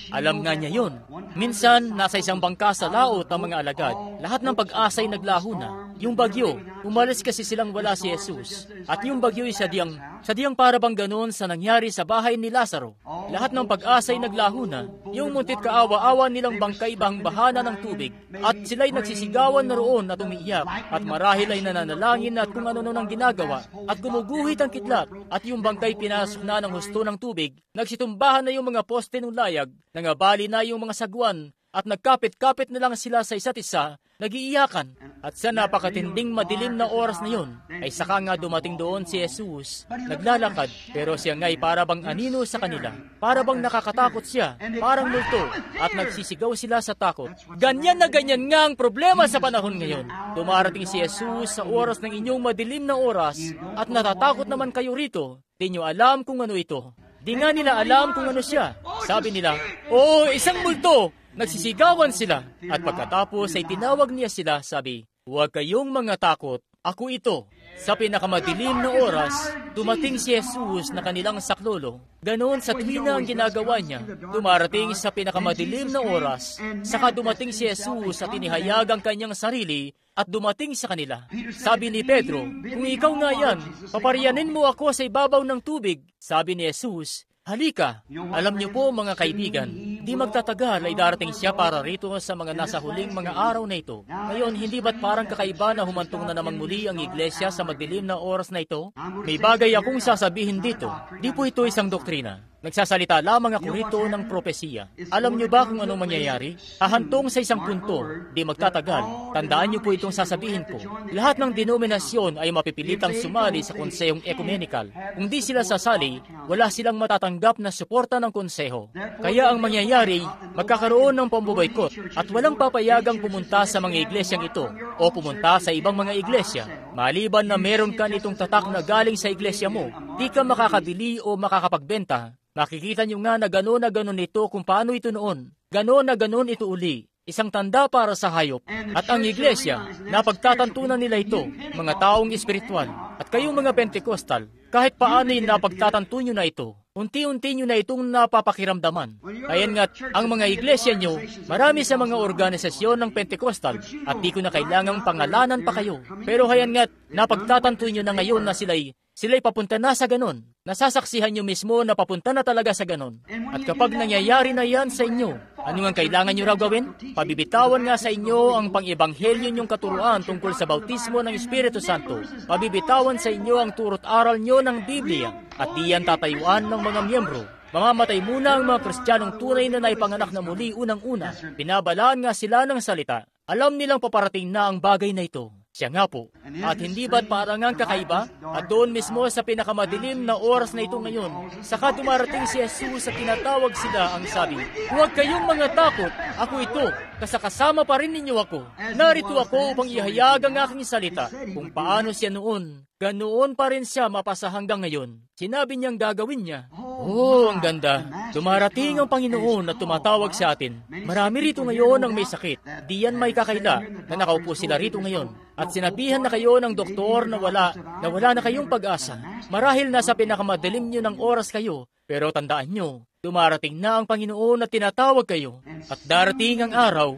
Alam nga niya yun. Minsan, nasa isang bangka sa laot ang mga alagad. Lahat ng pag-asa'y naglaho na. Yung bagyo, umalis kasi silang wala si Jesus. At yung bagyo ay sadyang para bang ganoon sa nangyari sa bahay ni Lazaro. Lahat ng pag-asa'y naglaho na. Yung muntit kaawa-awa nilang bangkay bahang-bahana ng tubig. At sila'y nagsisigawan na roon at umiiyak. At marahil ay nananalangin at kung ano-ano nang ginagawa. At gumuguhit ang kidlat. At yung bangkay pinasok na ng husto ng tubig. Nagsitumbahan na yung mga poste ng layag. Nangabali na yung mga sagwan. At nagkapit-kapit na lang sila sa isa't isa, nagiiyakan. At sa napakatinding madilim na oras na yun, ay saka nga dumating doon si Jesus, naglalakad, pero siya nga'y para bang anino sa kanila. Para bang nakakatakot siya, parang multo, at nagsisigaw sila sa takot. Ganyan na ganyan nga ang problema sa panahon ngayon. Dumarating si Jesus sa oras ng inyong madilim na oras, at natatakot naman kayo rito. Di nyo alam kung ano ito. Di nga nila alam kung ano siya. Sabi nila, isang multo! Nagsisigawan sila, at pagkatapos ay tinawag niya sila, sabi, Huwag kayong mga takot, ako ito. Sa pinakamadilim na oras, dumating si Jesus na kanilang saklolo. Ganoon sa tuwina ang ginagawa niya. Dumarating sa pinakamadilim na oras, saka dumating si Jesus at inihayag ang kanyang sarili at dumating sa kanila. Sabi ni Pedro, Kung ikaw nga yan, paparianin mo ako sa ibabaw ng tubig. Sabi ni Jesus, Halika, alam niyo po mga kaibigan, di magtatagal ay darating siya para rito sa mga nasa huling mga araw na ito. Ngayon, hindi ba't parang kakaiba na humantong na namang muli ang iglesia sa madilim na oras na ito? May bagay akong sasabihin dito. Di po ito isang doktrina. Nagsasalita lamang ako rito ng propesiya. Alam niyo ba kung anong mangyayari? Hahantong sa isang punto, di magtatagal. Tandaan niyo po itong sasabihin ko. Lahat ng denominasyon ay mapipilitang sumali sa konsehong ekumenikal. Kung di sila sasali, wala silang matatanggap na suporta ng konseho. Kaya ang mangyayari, magkakaroon ng pambuboykot at walang papayagang pumunta sa mga iglesyang ito o pumunta sa ibang mga iglesia. Maliban na meron ka nitong tatak na galing sa iglesia mo, di ka makakabili o makakapagbenta. Makikita niyo nga na gano'n ito kung paano ito noon. Gano'n na gano'n ito uli. Isang tanda para sa hayop. At ang iglesia, napagtatantunan nila ito, mga taong espiritual. At kayong mga Pentecostal, kahit paano'y napagtatanto nyo na ito. Unti-unti nyo na itong napapakiramdaman. Ayan nga't, ang mga iglesia nyo, marami sa mga organisasyon ng Pentecostal, at di ko na kailangang pangalanan pa kayo. Pero hayan nga't, napagtatanto nyo na ngayon na sila'y papunta na sa ganon. Nasasaksihan nyo mismo na papunta na talaga sa ganon. At kapag nangyayari na yan sa inyo, ano nga kailangan nyo raw gawin? Pabibitawan nga sa inyo ang pang-ebanghelyo nyong katuruan tungkol sa bautismo ng Espiritu Santo. Pabibitawan sa inyo ang turot aral nyo ng Biblia. At diyan tatayuan ng mga miyembro. Mamamatay muna ang mga Kristiyanong tunay na naipanganak na muli unang-una. Binabalaan nga sila ng salita. Alam nilang paparating na ang bagay na ito. Siya nga po. At hindi ba't parang ang kakaiba? At doon mismo sa pinakamadilim na oras na ito ngayon, saka dumarating si Jesus at tinatawag sila ang sabi, "Huwag kayong mga takot, ako ito, kasama pa rin ninyo ako. Narito ako upang ihayag ang aking salita." Kung paano siya noon, ganoon pa rin siya mapasa hanggang ngayon. Sinabi niyang gagawin niya. Oh, ang ganda. Dumarating ang Panginoon at tumatawag sa atin. Marami rito ngayon ang may sakit. Di yan may kakaila na nakaupo sila rito ngayon. At sinabihan na kayo ng doktor na wala na kayong pag-asa. Marahil nasa pinakamadilim nyo ng oras kayo. Pero tandaan nyo, dumarating na ang Panginoon at tinatawag kayo. At darating ang araw,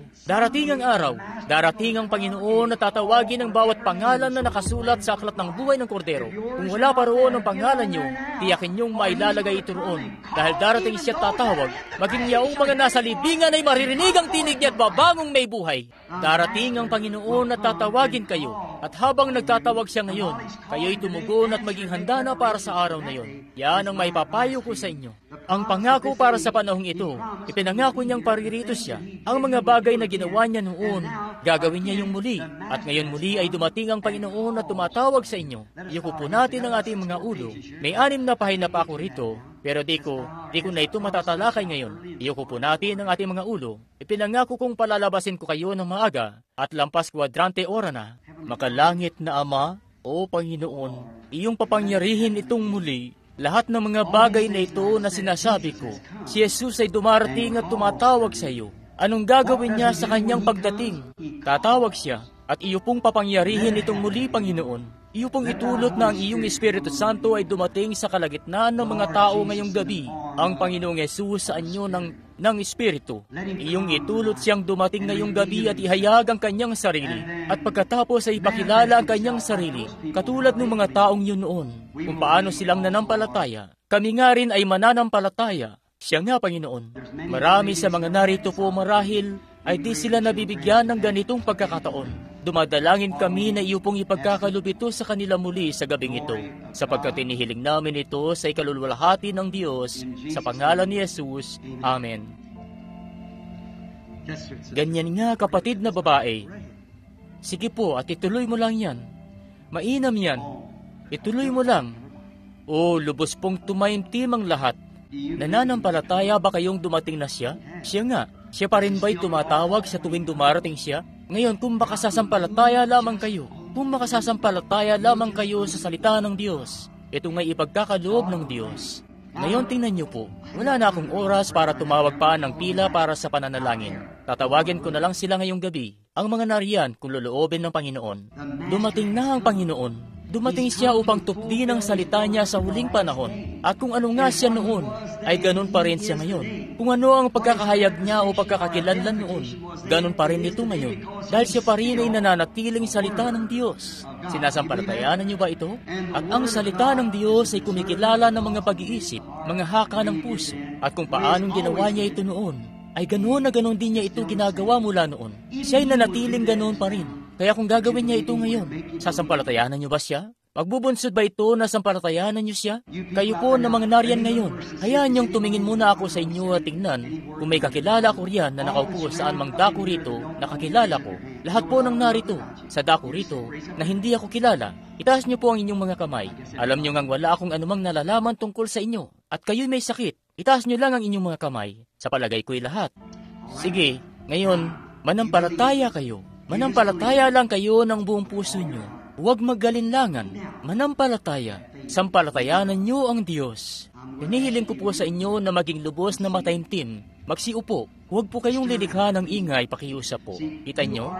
darating ang Panginoon na tatawagin ang bawat pangalan na nakasulat sa aklat ng buhay ng Kordero. Kung wala pa roon ang pangalan nyo, tiyakin nyong mailalagay ito roon. Dahil darating siya tatawag, maging yaong mga nasa libingan ay maririnig ang tinig niya at babangong may buhay. Darating ang Panginoon at tatawagin kayo. At habang nagtatawag siya ngayon, kayo'y tumugon at maging handa na para sa araw na yon. Yan ang may papayo ko sa inyo. Ang pangako para sa panahong ito, ipinangako niyang paririto siya. Ang mga bagay na ginawa niya noon, gagawin niya yung muli. At ngayon muli ay dumating ang Panginoon at tumatawag sa inyo. Iyuko po natin ang ating mga ulo. May 6 na pahina pa ako rito, pero di ko na ito matatalakay ngayon. Iyuko po natin ang ating mga ulo. Ipinangako kong palalabasin ko kayo ng maaga at lampas kwadrante ora na. Makalangit na Ama, o Panginoon, iyong papangyarihin itong muli. Lahat ng mga bagay na ito na sinasabi ko, si Jesus ay dumarating at tumatawag sa iyo. Anong gagawin niya sa kanyang pagdating? Tatawag siya, at iyo pong papangyarihin itong muli, Panginoon. Iyo pong itulot na ang iyong Espiritu Santo ay dumating sa kalagitnaan ng mga tao ngayong gabi. Ang Panginoong Jesus sa anyo ng Espiritu. Iyong itulot siyang dumating ngayong gabi at ihayag ang kanyang sarili. At pagkatapos ay ipakilala ang kanyang sarili, katulad ng mga taong yun noon, kung paano silang nanampalataya. Kami nga rin ay mananampalataya. Siya nga, Panginoon. Marami sa mga narito po marahil ay di sila nabibigyan ng ganitong pagkakataon. Dumadalangin kami na iyo pong ipagkakaloob ito sa kanila muli sa gabing ito, sapagkat inihiling namin ito sa ikalulwalhati ng Diyos, sa pangalan ni Jesus. Amen. Ganyan nga, kapatid na babae. Sige po, at ituloy mo lang yan. Mainam yan. Ituloy mo lang. O, lubos pong tumaimtim ang lahat. Nananampalataya ba kayong dumating na siya? Siya nga. Siya pa rin ba'y tumatawag sa tuwing dumarating siya? Ngayon, kung makasasampalataya lamang kayo, sa salita ng Diyos, ito nga'y ipagkakaloob ng Diyos. Ngayon, tingnan niyo po, wala na akong oras para tumawag pa ng pila para sa pananalangin. Tatawagin ko na lang sila ngayong gabi, ang mga nariyan kung loloobin ng Panginoon. Dumating na ang Panginoon. Dumating siya upang tupdin ang salita niya sa huling panahon. At kung ano nga siya noon, ay ganun pa rin siya ngayon. Kung ano ang pagkakahayag niya o pagkakakilanlan noon, ganun pa rin ito ngayon. Dahil siya pa rin ay nananatiling salita ng Diyos. Sinasampalatayanan niyo ba ito? At ang salita ng Diyos ay kumikilala ng mga pag-iisip, mga haka ng puso. At kung paanong ginawa niya ito noon, ay ganoon na ganoon din niya ito ginagawa mula noon. Siya ay nanatiling ganoon pa rin. Kaya kung gagawin niya ito ngayon, sasampalatayanan niyo ba siya? Magbubunsod ba ito na sampalatayanan niyo siya? Kayo po na mga nariyan ngayon, hayaan niyong tumingin muna ako sa inyo at tingnan kung may kakilala ko riyan na nakaupo saan mang dako rito na kakilala ko. Lahat po ng narito sa dako rito na hindi ako kilala. Itaas niyo po ang inyong mga kamay. Alam niyo ngang wala akong anumang nalalaman tungkol sa inyo. At kayo'y may sakit. Itaas niyo lang ang inyong mga kamay. Sa palagay ko'y lahat. Sige, ngayon, manampalataya kayo. Manampalataya lang kayo ng buong puso niyo. Huwag magalinlangan. Manampalataya. Sampalatayanan niyo ang Diyos. Hinihiling ko po sa inyo na maging lubos na mataimtim. Magsiupo. Huwag po kayong lilikha ng ingay, pakiusap po. Kita nyo?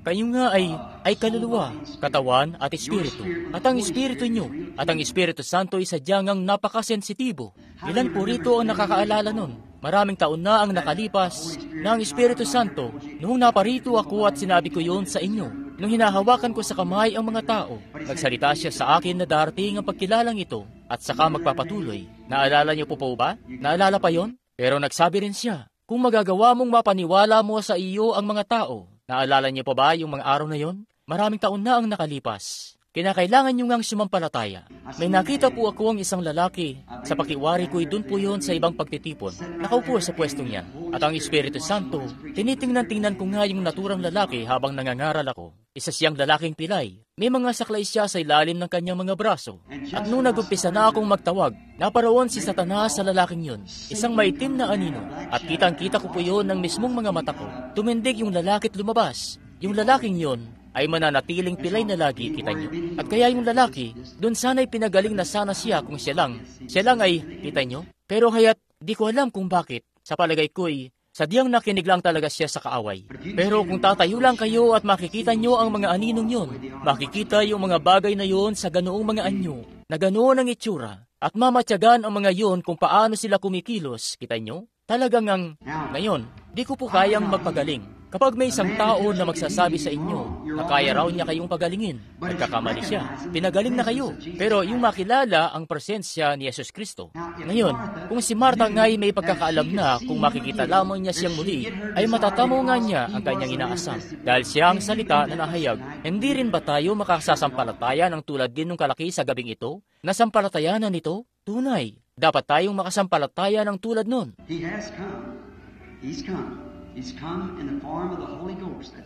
Kayo nga ay kaluluwa, katawan at espiritu. At ang espiritu nyo, at ang Espiritu Santo ay sadyang ang napakasensitibo. Ilan po rito ang nakakaalala nun? Maraming taon na ang nakalipas na ang Espiritu Santo noong naparito ako at sinabi ko yon sa inyo. Nung hinahawakan ko sa kamay ang mga tao, nagsalita siya sa akin na darating ang pagkilalang ito at saka magpapatuloy. Naalala niyo po ba? Naalala pa yon? Pero nagsabi rin siya, kung magagawa mong mapaniwala mo sa iyo ang mga tao, naalala niyo pa ba yung mga araw na yon? Maraming taon na ang nakalipas. Kinakailangan nyo ngang sumampalataya. May nakita po ako ang isang lalaki. Sa pakiwari ko'y dun po yon sa ibang pagtitipon. Nakaupo sa pwestong yan. At ang Espiritu Santo, tinitingnan-tingnan ko nga yung naturang lalaki habang nangangaral ako. Isa siyang lalaking pilay. May mga saklay siya sa ilalim ng kanyang mga braso. At nung nag-umpisa na akong magtawag, naparoon si Satanas sa lalaking yun, isang maitim na anino. At kitang-kita ko po yun ng mismong mga mata ko. Tumindig yung lalaki at lumabas. Yung lalaking yun ay mananatiling pilay na lagi, kita nyo. At kaya yung lalaki, dun sana'y pinagaling na sana siya kung siya lang ay, kita nyo. Pero kaya't di ko alam kung bakit. Sa palagay ko'y sadyang nakinig lang talaga siya sa kaaway. Pero kung tatayo lang kayo at makikita nyo ang mga aninong yun, makikita yung mga bagay na yun sa ganoong mga anyo, na ganoon ang itsura, at mamatyagan ang mga yun kung paano sila kumikilos, kita nyo? Talagang ngayon, di ko po kayang magpagaling. Kapag may isang tao na magsasabi sa inyo na kaya raw niya kayong pagalingin, nagkakamali siya. Pinagaling na kayo. Pero yung makilala ang presensya ni Yesus Kristo. Ngayon, kung si Martha nga'y may pagkakaalam na kung makikita lamang niya siyang muli, ay matatamo nga niya ang kanyang inaasam. Dahil siya ang salita na nahayag, hindi rin ba tayo makasasampalataya ng tulad din ng kalaki sa gabing ito? Nasampalatayanan nito? Tunay. Dapat tayong makasampalataya ng tulad nun.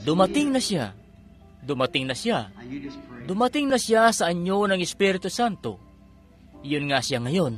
Dumating na siya. Dumating na siya sa anyo ng Espiritu Santo. Iyon nga siya ngayon.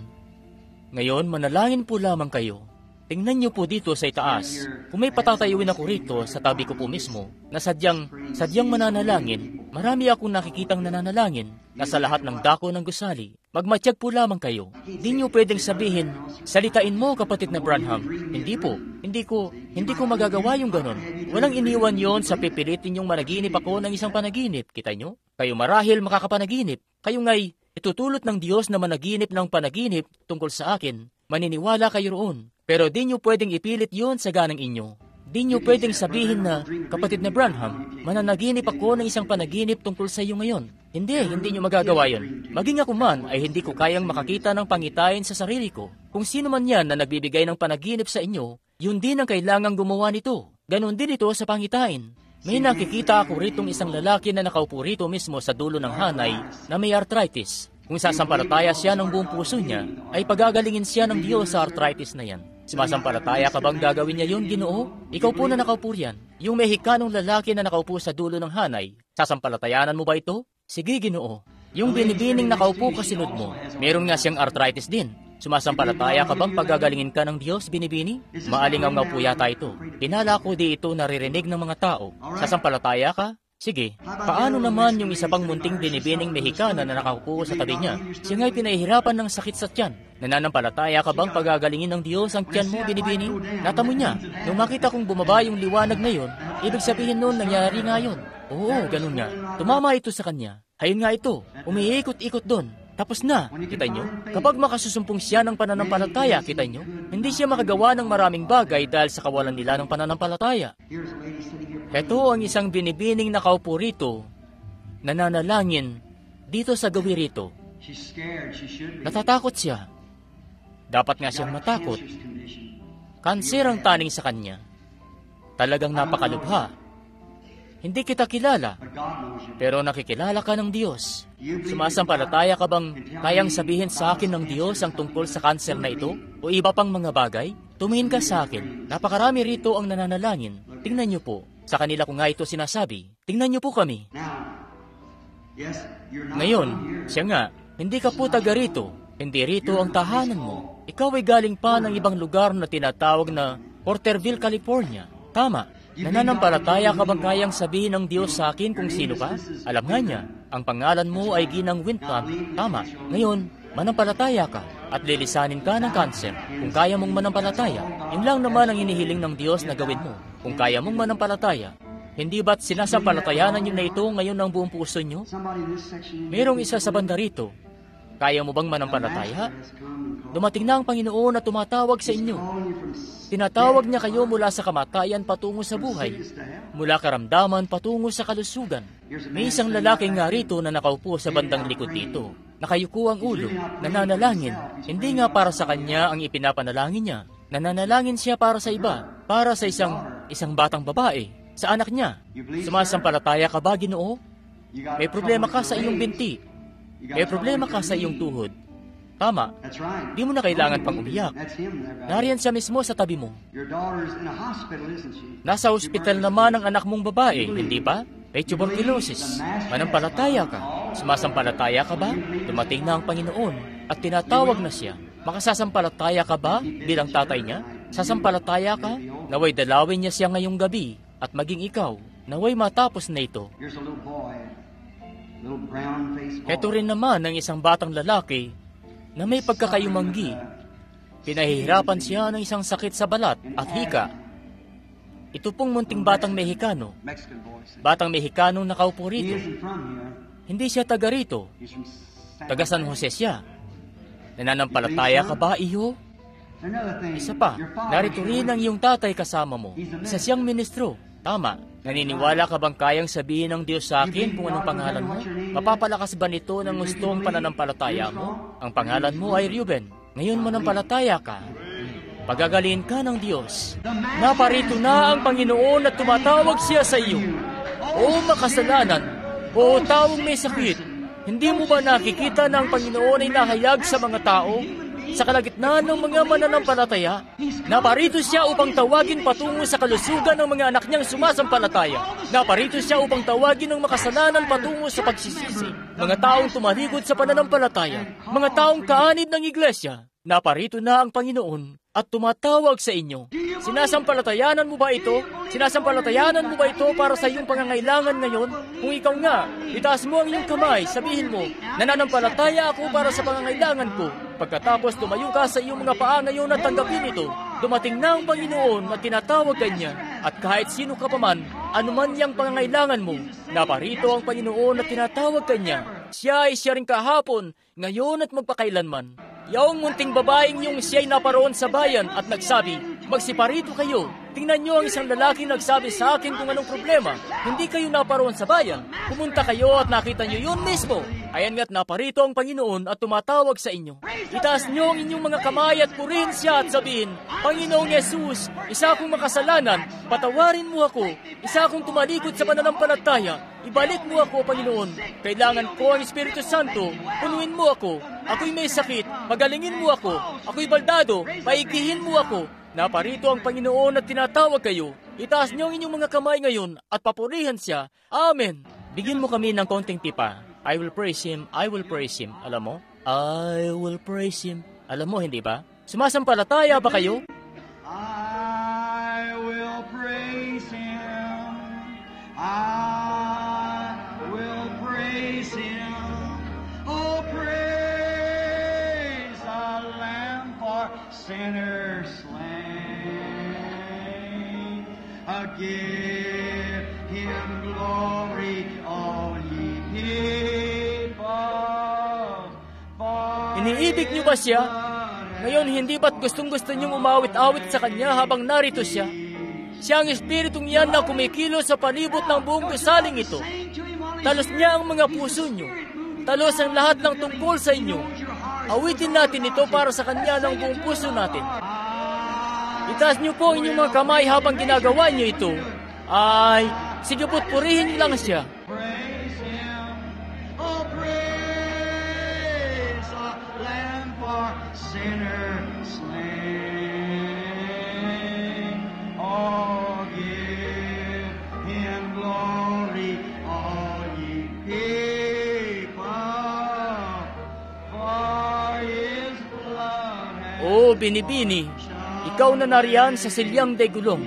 Ngayon, manalangin po lamang kayo. Tingnan niyo po dito sa itaas. Kung may patatayuin ako rito sa tabi ko po mismo, na sadyang mananalangin, marami akong nakikitang nananalangin na sa lahat ng dako ng gusali. Magmatsyag po lamang kayo. Di niyo pwedeng sabihin, salitain mo kapatid na Branham. Hindi po. Hindi ko magagawa yung ganon. Walang iniwan yon sa pipilitin yung managinip ako ng isang panaginip. Kita nyo? Kayo marahil makakapanaginip. Kayo nga'y itutulot ng Diyos na managinip ng panaginip tungkol sa akin. Maniniwala kayo roon. Pero di nyo pwedeng ipilit yon sa ganang inyo. Di nyo pwedeng sabihin na, kapatid na Branham, mananaginip ako ng isang panaginip tungkol sa iyo ngayon. Hindi nyo magagawa yon. Maging ako man ay hindi ko kayang makakita ng pangitain sa sarili ko. Kung sino man yan na nagbibigay ng panaginip sa inyo, yun din ang kailangang gumawa nito. Ganon din ito sa pangitain. May nakikita ako ritong isang lalaki na nakaupo rito mismo sa dulo ng hanay na may arthritis. Kung sasampalataya siya ng buong puso niya, ay pagagalingin siya ng Diyos sa arthritis na yan. Sumasampalataya ka bang gagawin niya yun, Ginoo? Ikaw po na nakaupo riyan. Yung Mexicanong lalaki na nakaupo sa dulo ng hanay, sasampalatayanan mo ba ito? Sige, Ginoo. Yung binibining nakaupo kasunod mo, meron nga siyang arthritis din. Sumasampalataya ka bang pagagalingin ka ng Diyos, binibini? Maalingaw po yata ito. Pinala ko di ito naririnig ng mga tao. Sasampalataya ka? Sige, paano naman yung isa pang munting binibining Mexicana na nakaupo sa tabi niya? Siya nga'y pinahihirapan ng sakit sa tiyan. Nananampalataya ka bang pagagalingin ng Diyos ang tiyan mo, binibini? Natamo niya, nung makita kong bumaba yung liwanag na yun, ibig sabihin nun nangyari nga yun. Oo, ganun nga. Tumama ito sa kanya. Hayun nga ito, umiikot-ikot doon. Tapos na, kita nyo? Kapag makasusumpong siya ng pananampalataya, kita nyo? Hindi siya makagawa ng maraming bagay dahil sa kawalan nila ng pananampalataya. Ito ang isang binibining nakaupo rito, nananalangin dito sa gawi rito. Natatakot siya. Dapat nga siyang matakot. Kanser ang taning sa kanya. Talagang napakalubha. Hindi kita kilala, pero nakikilala ka ng Diyos. Sumasampalataya ka bang kayang sabihin sa akin ng Diyos ang tungkol sa kanser na ito o iba pang mga bagay? Tumingin ka sa akin. Napakarami rito ang nananalangin. Tingnan niyo po. Sa kanila ko nga ito sinasabi. Tingnan niyo po kami. Ngayon, siya nga, hindi ka po taga rito. Hindi rito ang tahanan mo. Ikaw ay galing pa ng ibang lugar na tinatawag na Porterville, California. Tama. Nananampalataya ka bang kayang sabihin ng Diyos sa akin kung sino ka? Alam nga niya, ang pangalan mo ay Ginang Windpump. Tama. Ngayon, manampalataya ka at lilisanin ka ng kanser. Kung kaya mong manampalataya, yun lang naman ang inihiling ng Diyos na gawin mo. Kung kaya mong manampalataya, hindi ba't sinasampalatayanan nyo na ito ngayon ng buong puso nyo? Merong isa sa banda rito. Kaya mo bang manampalataya? Dumating na ang Panginoon na tumatawag sa inyo. Tinatawag niya kayo mula sa kamatayan patungo sa buhay, mula karamdaman patungo sa kalusugan. May isang lalaki nga rito na nakaupo sa bandang likod dito. Nakayuko ang ulo, nananalangin. Hindi nga para sa kanya ang ipinapanalangin niya. Nananalangin siya para sa iba, para sa isang batang babae, sa anak niya. Sumasampalataya ka ba, Ginoo? May problema ka sa iyong binti. May problema ka sa iyong tuhod. Tama. Di mo na kailangan pang umiyak. Nariyan siya mismo sa tabi mo. Nasa ospital naman ang anak mong babae, hindi ba? may tuberculosis. Manampalataya ka. Sumasampalataya ka ba? Dumating na ang Panginoon at tinatawag na siya. Makasasampalataya ka ba bilang tatay niya? Sasampalataya ka? Naway dalawin niya siya ngayong gabi at maging ikaw. Naway matapos na ito. Ito rin naman ang isang batang lalaki na may pagkakayumanggi. Pinahihirapan siya ng isang sakit sa balat at hika. Ito pong munting batang Mexicano. Batang Mexicanong nakaupo rito. Hindi siya taga rito. Taga San Jose siya. Nananampalataya ka ba, iho? Isa pa, narito rin ang iyong tatay kasama mo. Isa siyang ministro. Tama. Naniniwala ka bang kayang sabihin ng Diyos sa akin kung anong pangalan mo? Mapapalakas ba nito ng gustong pananampalataya mo? Ang pangalan mo ay Reuben. Ngayon manampalataya ka. Pagagalin ka ng Diyos. Naparito na ang Panginoon at tumatawag siya sa iyo. O makasalanan, o taong may sakit, hindi mo ba nakikita na ang Panginoon ay nahayag sa mga tao? Sa kalagitnaan ng mga mananampalataya, naparito siya upang tawagin patungo sa kalusugan ng mga anak niyang sumasampalataya. Naparito siya upang tawagin ng makasalanan patungo sa pagsisisi. Mga taong tumalikod sa pananampalataya, mga taong kaanib ng iglesia, naparito na ang Panginoon at tumatawag sa inyo. Sinasampalatayanan mo ba ito? Sinasampalatayanan mo ba ito para sa iyong pangangailangan ngayon? Kung ikaw nga, itaas mo ang iyong kamay, sabihin mo, nananampalataya ako para sa pangangailangan ko. Pagkatapos tumayo ka sa iyong mga paa ngayon at tanggapin ito, dumating na ang Panginoon at tinatawag ka niya. At kahit sino ka pa man, anuman niyang pangangailangan mo, naparito ang Panginoon at tinatawag ka niya. Siya ay siya rin kahapon, ngayon at magpakailanman. Yaong munting babaeng yung siya'y naparoon sa bayan at nagsabi, magsiparito kayo. Tingnan niyo ang isang lalaki nagsabi sa akin kung anong problema. Hindi kayo naparoon sa bayan. Pumunta kayo at nakita niyo yun mismo. Ayan nga't naparito ang Panginoon at tumatawag sa inyo. Itaas niyo ang inyong mga kamay at purihin siya at sabihin, Panginoong Yesus, isa akong makasalanan, patawarin mo ako. Isa akong tumalikod sa pananampalataya. Ibalik mo ako, Panginoon. Kailangan ko ang Espiritu Santo. Punuin mo ako. Ako'y may sakit. Pagalingin mo ako. Ako'y baldado. Paigihin mo ako. Naparito ang Panginoon at tinatawag kayo. Itaas niyo ang inyong mga kamay ngayon at papurihan siya. Amen. Bigyan mo kami ng konting tipa. I will praise Him. I will praise Him. Alam mo? I will praise Him. Alam mo, hindi ba? Sumasampalataya ba kayo? I will praise Him. I will praise Him. Oh, praise the Lamb for sinners slain. Give Him glory, all ye people. Iniibig niyo ba siya? Ngayon, hindi ba't gustong-gusto niyong umawit-awit sa Kanya habang narito siya? Siya ang Espiritong yan na kumikilo sa palibot ng buong gusaling ito. Talos niya ang mga puso niyo. Talos ang lahat ng tungkol sa inyo. Awitin natin ito para sa Kanya ng buong puso natin. Itaas niyo po inyong mga kamay habang ginagawa niyo ito. Ay, sige po't purihin lang siya. Praise Him. Oh, praise the Lamb for sinners slain. Oh, give Him glory, all ye people, for His blood has O binibini, ikaw na nariyan sa silyang de gulong.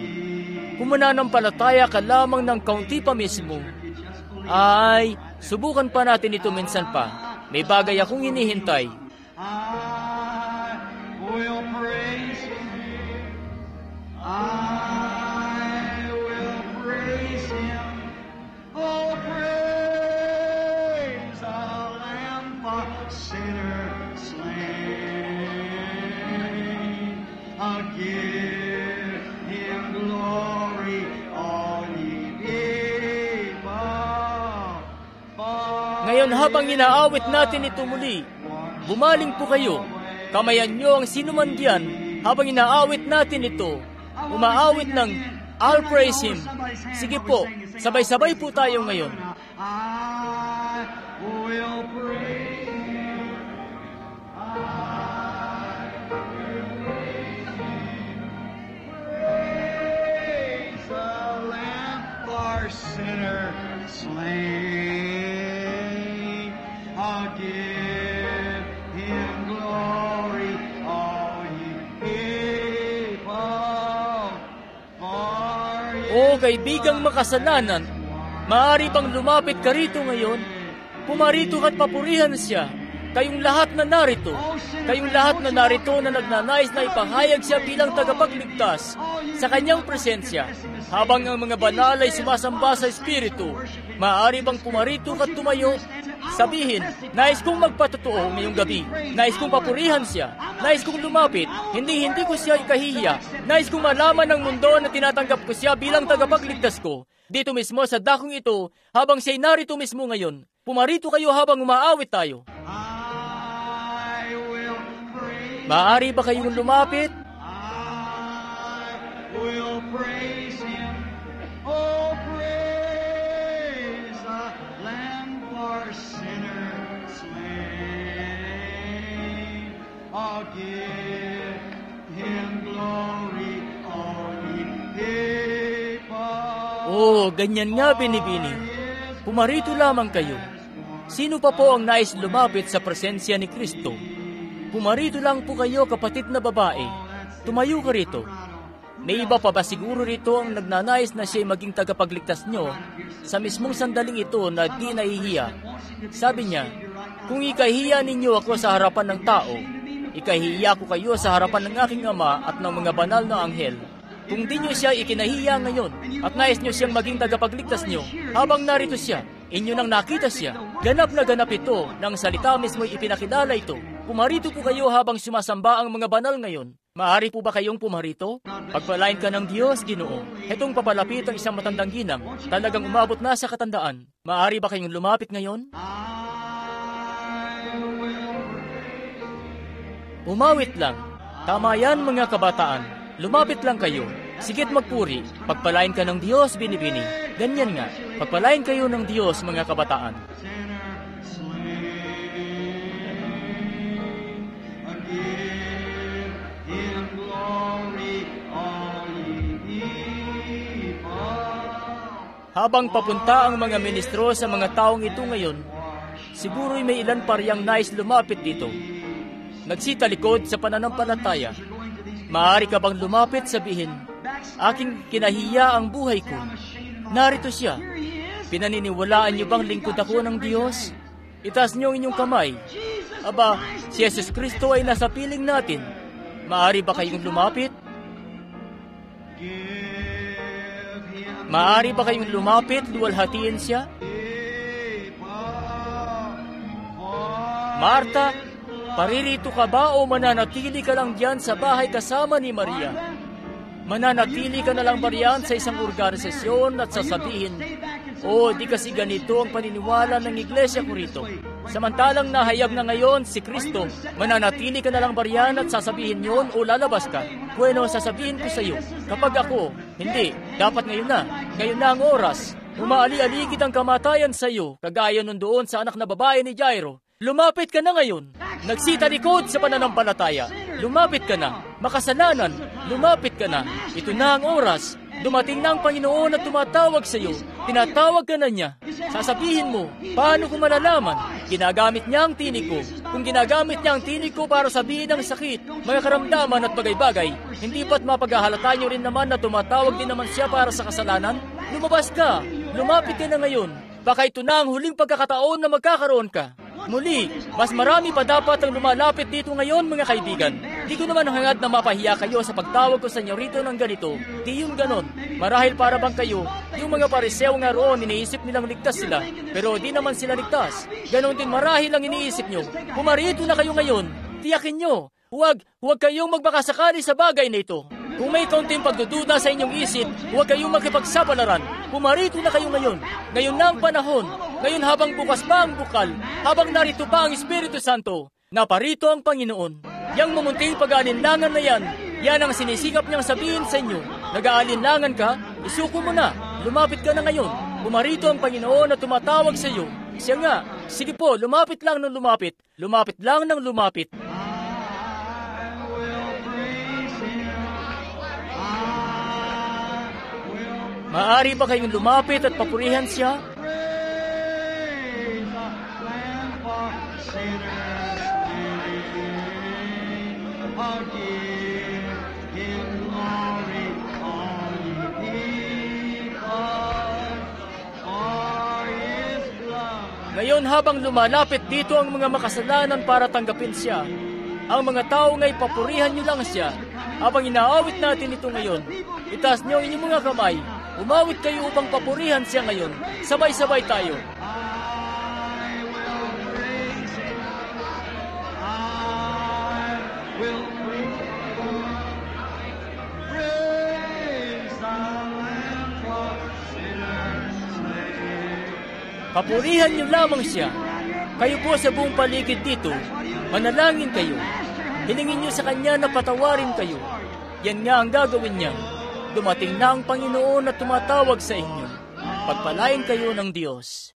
Kung mananampalataya ka lamang ng kaunti pa mismo, ay subukan pa natin ito minsan pa. May bagay akong hinihintay. I will praise Him. I will praise Him. Oh, praise the Lamb for sinners slain. I'll give Him glory, all ye people. Ngayon habang inaawit natin ito muli, bumaling po kayo. Kamayan nyo ang sinuman diyan habang inaawit natin ito. Umaawit ng I'll praise Him. Sige po, sabay-sabay po tayo ngayon. I will praise Him. Praise the Lamb for sinners slain. give Him glory, all ye people, for O kaibigang makasalanan, maaari bang lumapit ka rito ngayon? Pumarito ka't papurihan siya. Kayong lahat na narito, kayong lahat na narito na nagnanais na ipahayag siya bilang tagapagligtas sa kanyang presensya, habang ang mga banal ay sumasamba sa Espiritu, maaari bang pumarito ka't tumayo? Sabihin, nais kong magpatotoo ngayong gabi, nais kong papurihan siya, nais kong lumapit, hindi ko siya ikahihiya, nais kong malaman ng mundo na tinatanggap ko siya bilang tagapagligtas ko. Dito mismo sa dakong ito, habang siya'y narito mismo ngayon, pumarito kayo habang umaawit tayo. I will praise, Maaari ba kayong lumapit? I will praise Him. Oh, praise the Lamb for sinners slain. Oh, give Him glory, all ye people. Oh, ganyan nga, binibini. Pumarito lamang kayo. Sino pa po ang nais lumapit sa presensya ni Kristo? Pumarito lang po kayo, kapatid na babae. Tumayo ka rito. May iba pa ba siguro rito ang nagnanais na siya'y maging tagapagligtas nyo sa mismong sandaling ito na di nahihiya? Sabi niya, kung ikahiya ninyo ako sa harapan ng tao, ikahiya ko kayo sa harapan ng aking Ama at ng mga banal na anghel. Kung di nyo siya ikinahiya ngayon at nais nyo siyang maging tagapagligtas nyo, habang narito siya, inyo nang nakita siya, ganap na ganap ito ng salita mismo'y ipinakilala ito. Pumarito po kayo habang sumasamba ang mga banal ngayon. Maaari po ba kayong pumarito? Pagpalain ka ng Diyos, Ginoo. Hetong papalapit ang isang matandang ginang, talagang umabot na sa katandaan. Maaari ba kayong lumapit ngayon? Umawit lang. Tama yan, mga kabataan. Lumapit lang kayo. Sige't magpuri. Pagpalain ka ng Diyos, binibini. Ganyan nga. Pagpalain kayo ng Diyos, mga kabataan. Habang papunta ang mga ministro sa mga taong ito ngayon, siguro'y may ilan pa riyang nais lumapit dito. Nagsitalikod sa pananampalataya. Maaari ka bang lumapit, sabihin, aking kinahiya ang buhay ko. Narito siya. Pinaniniwalaan niyo bang lingkod ako ng Diyos? Itaas niyo ang inyong kamay. Aba, si Jesus Kristo ay nasa piling natin. Maaari ba kayong lumapit? Maaari ba kayong lumapit, luwalhatiin siya? Marta, paririto ka ba o mananatili ka lang diyan sa bahay kasama ni Maria? Mananatili ka na lang ba riyan sa isang organisasyon at sasabihin, di kasi ganito ang paniniwala ng iglesia ko rito. Samantalang nahayag na ngayon si Kristo, mananatili ka na lang ba riyan at sasabihin yon o lalabas ka? Bueno, sasabihin ko sa iyo, kapag ako, hindi, dapat ngayon na ang oras. Umaali-aligid ang kamatayan sa iyo, kagaya nun doon sa anak na babae ni Jairo. Lumapit ka na ngayon. Nagsitalikod sa pananampalataya. Lumapit ka na. Makasalanan. Lumapit ka na. Ito na ang oras. Dumating na ang Panginoon at tumatawag sa iyo. Tinatawag ka na niya. Sasabihin mo, paano ko malalaman? Ginagamit niya ang tinig ko. Kung ginagamit niya ang tinig ko para sabihin ang sakit, mga karamdaman at bagay-bagay, hindi ba't mapaghahalata niyo rin naman na tumatawag din naman siya para sa kasalanan? Lumabas ka. Lumapit ka na ngayon. Baka ito na ang huling pagkakataon na magkakaroon ka. Muli, mas marami pa dapat ang lumalapit dito ngayon, mga kaibigan. Di ko naman hangad na mapahiya kayo sa pagtawag ko sa inyo rito ng ganito. Di yung ganon. Marahil para bang kayo, yung mga pariseo nga roon, iniisip nilang ligtas sila. Pero di naman sila ligtas. Ganon din marahil ang iniisip nyo. Pumarito na kayo ngayon. Tiyakin nyo. Huwag kayong magbakasakali sa bagay na ito. Kung may kaunting pagdududa sa inyong isip, huwag kayong makipagsapalaran. Pumarito na kayo ngayon. Ngayon na ang panahon. Ngayon habang bukas pa ang bukal, habang narito pa ang Espiritu Santo, naparito ang Panginoon. Yang mumunting pag-aalinlangan na yan ang sinisikap niyang sabihin sa inyo. Nag-aalinlangan ka, isuko mo na. Lumapit ka na ngayon. Pumarito ang Panginoon na tumatawag sa iyo. Siya nga, sige po, lumapit lang ng lumapit. Lumapit lang ng lumapit. Maaari ba kayong lumapit at papurihan siya? sinners slain. Forgive Him glory, all ye people, for His blood. Ngayon habang lumalapit dito ang mga makasalanan para tanggapin siya, ang mga tao ngay papurihan niyo lang siya. Habang inaawit natin ito ngayon, itaas niyo ang inyong mga kamay. Umawit kayo upang papurihan siya ngayon. Sabay-sabay tayo. I will praise Him. I will praise the Lamb for sinners slain. Papurihan niyo lamang siya. Kayo po sa buong paligid dito, manalangin kayo. Hilingin niyo sa Kanya na patawarin kayo. Yan nga ang gagawin niya. Dumating na ang Panginoon at tumatawag sa inyo. Pagpalain kayo ng Diyos.